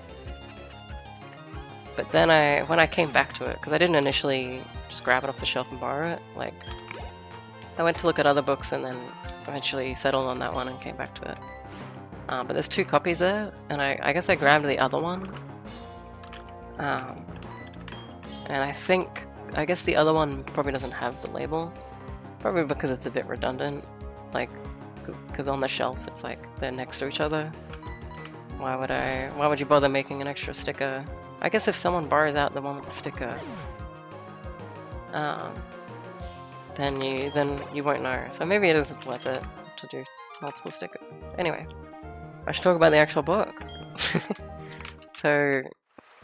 then when I came back to it, because I didn't initially just grab it off the shelf and borrow it, like, I went to look at other books and then eventually settled on that one and came back to it. But there's 2 copies there, and I guess I grabbed the other one. And I guess the other one probably doesn't have the label. Probably because it's a bit redundant. Like, because on the shelf it's like they're next to each other. Why would you bother making an extra sticker? I guess if someone borrows out the one with the sticker, then you won't know. So maybe it is worth it to do multiple stickers. Anyway, I should talk about the actual book. So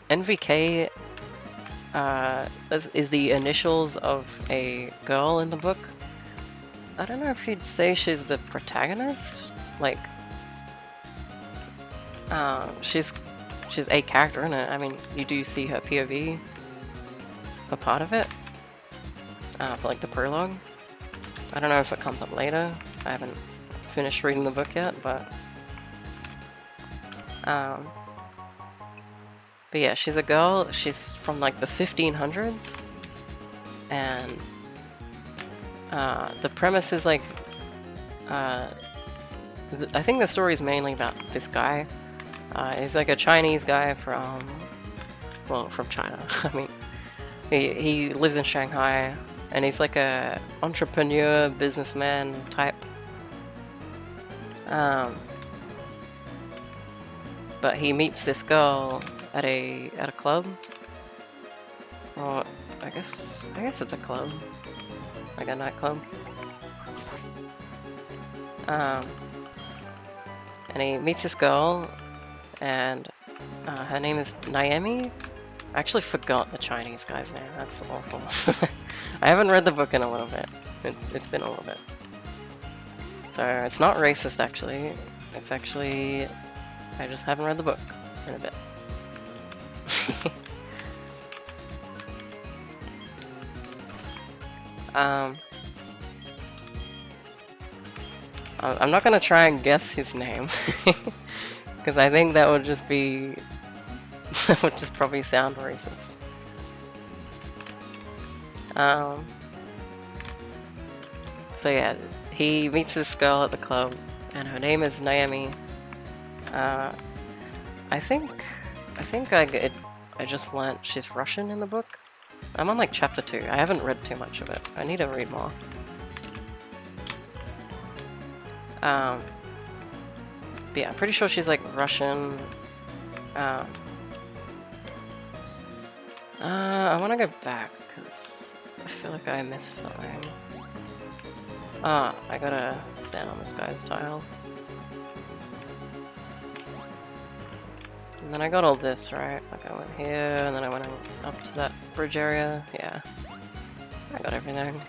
NVK is the initials of a girl in the book. I don't know if you'd say she's the protagonist. Like, she's a character in it. I mean, you do see her POV for part of it, for like the prologue. I don't know if it comes up later. I haven't finished reading the book yet, but yeah, she's a girl. She's from like the 1500s, and the premise is like, I think the story is mainly about this guy. He's like a Chinese guy from China. I mean, he lives in Shanghai, and he's like a entrepreneur, businessman type. But he meets this girl at a club. Well, I guess it's a club, like a nightclub. And he meets this girl, and her name is Naomi. I actually forgot the Chinese guy's name. That's awful. I haven't read the book in a little bit. It's been a little bit. So it's not racist, actually. It's actually, I just haven't read the book in a bit. I'm not gonna try and guess his name, because I think that would just be, that would just probably sound racist. So yeah, he meets this girl at the club, and her name is Naomi. I think I just learnt she's Russian in the book. I'm on like chapter 2. I haven't read too much of it. I need to read more. But yeah, I'm pretty sure she's like Russian. I want to go back because I feel like I missed something. I gotta stand on this guy's tile. And then I got all this, right? Like I went here, and then I went up to that bridge area. Yeah, I got everything.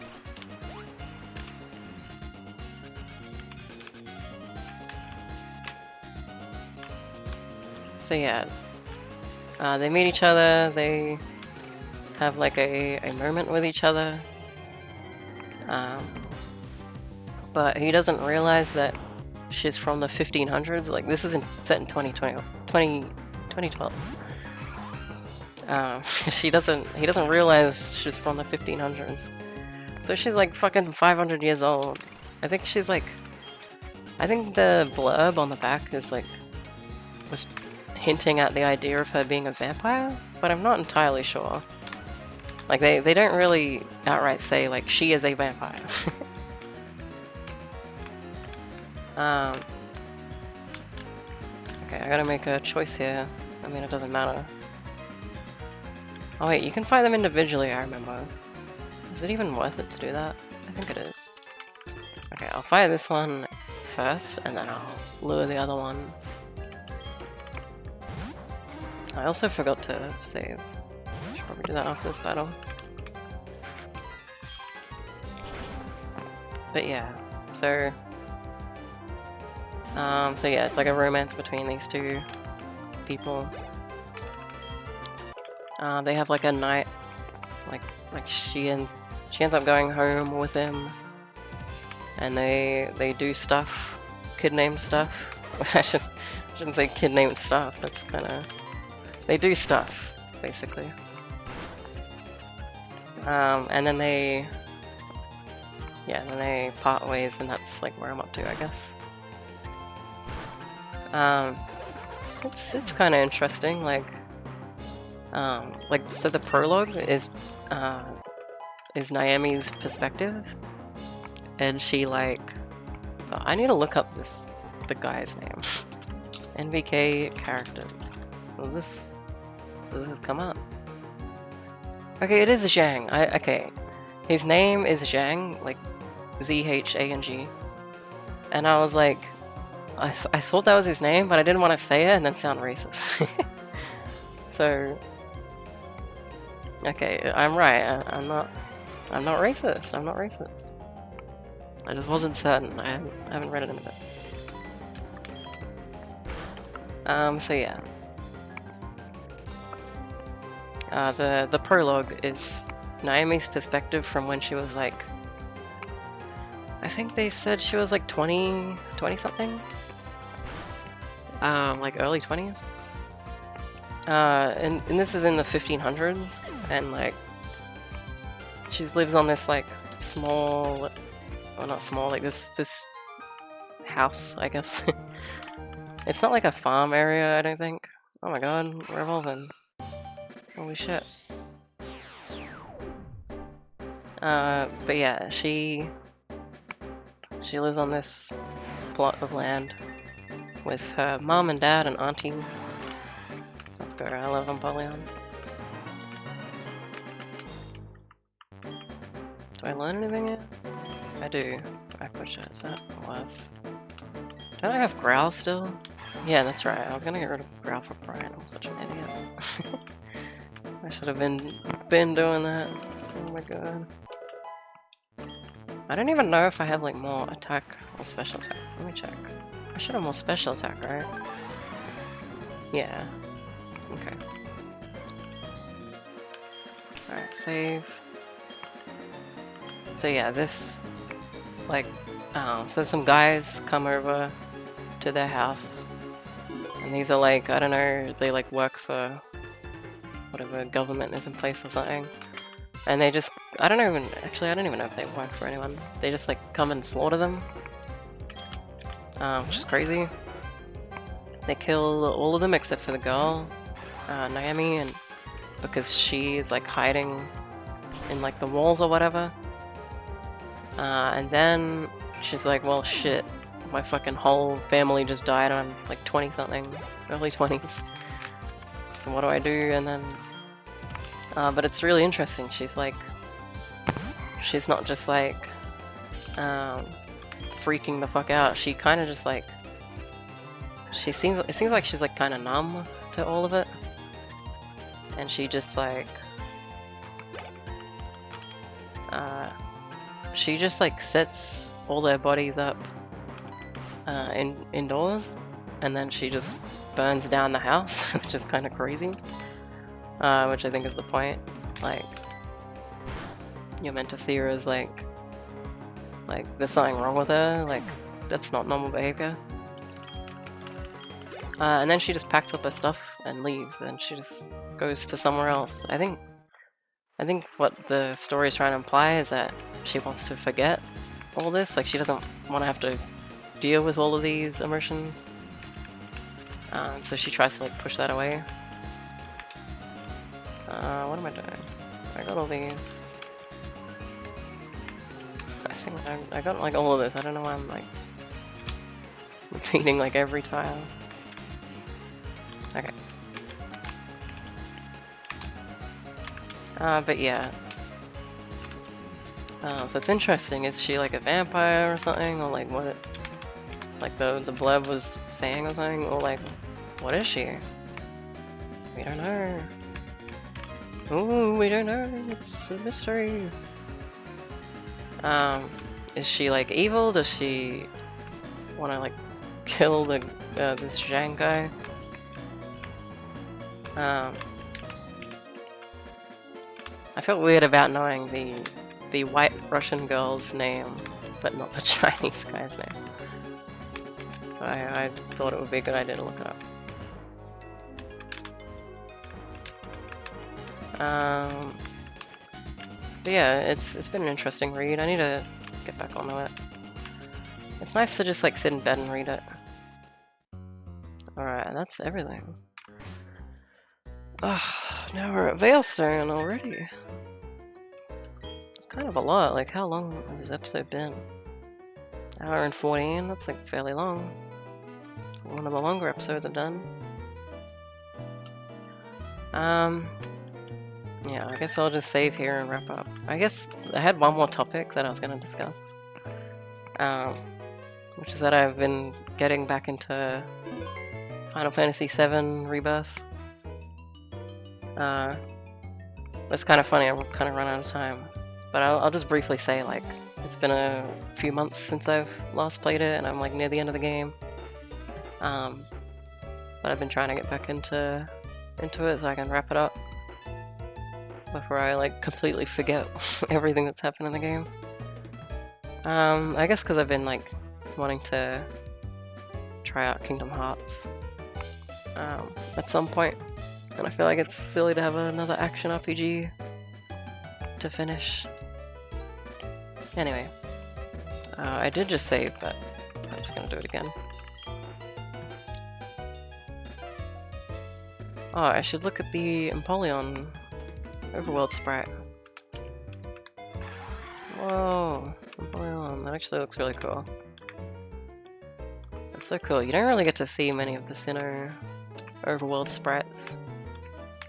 So yeah, they meet each other, they have like a moment with each other. But he doesn't realize that she's from the 1500s. Like, this isn't set in 2012. He doesn't realize she's from the 1500s. So she's like fucking 500 years old. I think the blurb on the back is like, was hinting at the idea of her being a vampire, but I'm not entirely sure. Like, they don't really outright say, like, she is a vampire. Okay, I gotta make a choice here. I mean, it doesn't matter. Oh wait, you can fight them individually, I remember. Is it even worth it to do that? I think it is. Okay, I'll fight this one first, and then I'll lure the other one. I also forgot to save. I should probably do that after this battle. But yeah, so yeah, it's like a romance between these two people. They have like a night, like she ends up going home with him, and they do stuff, kid-named stuff. I shouldn't say kid-named stuff. That's kind of, they do stuff basically. And then they part ways, and that's like where I'm up to, I guess. It's kind of interesting, like so the prologue is Naomi's perspective, and she like God, I need to look up the guy's name. NVK characters. Does this come up? Okay, it is Zhang. Okay. His name is Zhang, like Z-H-A-N-G. And I was like, I thought that was his name, but I didn't want to say it and then sound racist. So, okay, I'm right. I'm not racist. I'm not racist. I just wasn't certain. I haven't read it in a bit. So yeah. The prologue is Naomi's perspective from when she was like, I think they said she was like 20 something? Like early 20s? And this is in the 1500s, and like, she lives on this like small, well not small, like this house, I guess. It's not like a farm area, I don't think. Oh my god, we're evolving. Holy shit. But yeah, she lives on this plot of land with her mom and dad and auntie. Let's go, I love Empoleon. Do I learn anything yet? I do. Aquajet, is that worth? Don't I have Growl still? Yeah, that's right. I was gonna get rid of Growl for Brian. I'm such an idiot. I should have been doing that. Oh my god. I don't even know if I have like more attack or special attack. Let me check. I should have more special attack, right? Yeah. Okay. Alright, save. So yeah, this, like, so some guys come over to their house, and these are like, I don't know, they like work for whatever government is in place or something, and they just, I don't even know if they work for anyone, they just like come and slaughter them, which is crazy. They kill all of them except for the girl, Naomi, and because she is like hiding in like the walls or whatever. And then she's like, well shit, my fucking whole family just died. I'm like 20 something, early 20s. So what do I do? And then, but it's really interesting. She's like, she's not just like, freaking the fuck out. She kind of just like, it seems like she's like kind of numb to all of it. And she just like, she just like sets all their bodies up indoors, and then she just burns down the house, which is kind of crazy. Which I think is the point. Like, you're meant to see her as like there's something wrong with her. Like, that's not normal behavior. And then she just packs up her stuff and leaves, and she just goes to somewhere else. I think what the story is trying to imply is that she wants to forget all this. Like, she doesn't want to have to deal with all of these emotions. So she tries to like push that away. What am I doing? I got all these. I think I got like all of this. I don't know why I'm like repeating like every tile. Okay. But yeah. So it's interesting. Is she like a vampire or something, or like what? Like the blurb was saying or something, or like what is she? We don't know. Ooh, we don't know. It's a mystery. Is she like evil? Does she want to like kill the this Zhang guy? I felt weird about knowing the white Russian girl's name, but not the Chinese guy's name. So I thought it would be a good idea to look it up. But yeah, it's been an interesting read. I need to get back onto it. It's nice to just like sit in bed and read it. Alright, that's everything. Now we're at Veilstone already. It's kind of a lot. Like, how long has this episode been? Hour and 14, that's like fairly long. It's one of the longer episodes I've done. Yeah, I guess I'll just save here and wrap up. I guess I had one more topic that I was going to discuss. Which is that I've been getting back into Final Fantasy VII Rebirth. It's kind of funny, I've kind of run out of time. But I'll just briefly say, like, it's been a few months since I've last played it, and I'm like near the end of the game. But I've been trying to get back into it so I can wrap it up before I like completely forget everything that's happened in the game. I guess because I've been like wanting to try out Kingdom Hearts at some point, and I feel like it's silly to have another action RPG to finish. Anyway, I did just save, but I'm just gonna do it again. Oh, I should look at the Empoleon overworld sprite. Whoa, Empoleon, that actually looks really cool. That's so cool. You don't really get to see many of the Sinnoh overworld sprites.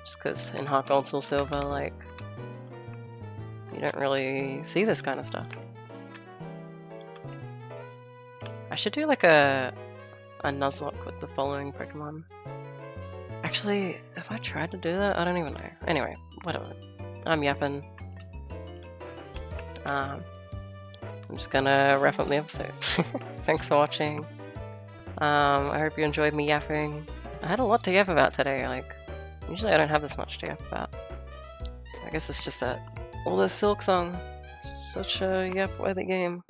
Just because in Heart Gold, Soul Silver, like, you don't really see this kind of stuff. I should do like a Nuzlocke with the following Pokemon. Actually, have I tried to do that? I don't even know. Anyway, whatever. I'm yapping. I'm just gonna wrap up the episode. Thanks for watching. I hope you enjoyed me yapping. I had a lot to yap about today. Like, usually I don't have this much to yap about. I guess it's just that all this Silksong. It's such a yap-worthy game.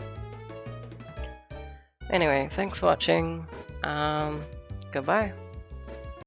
Anyway, thanks for watching. Goodbye.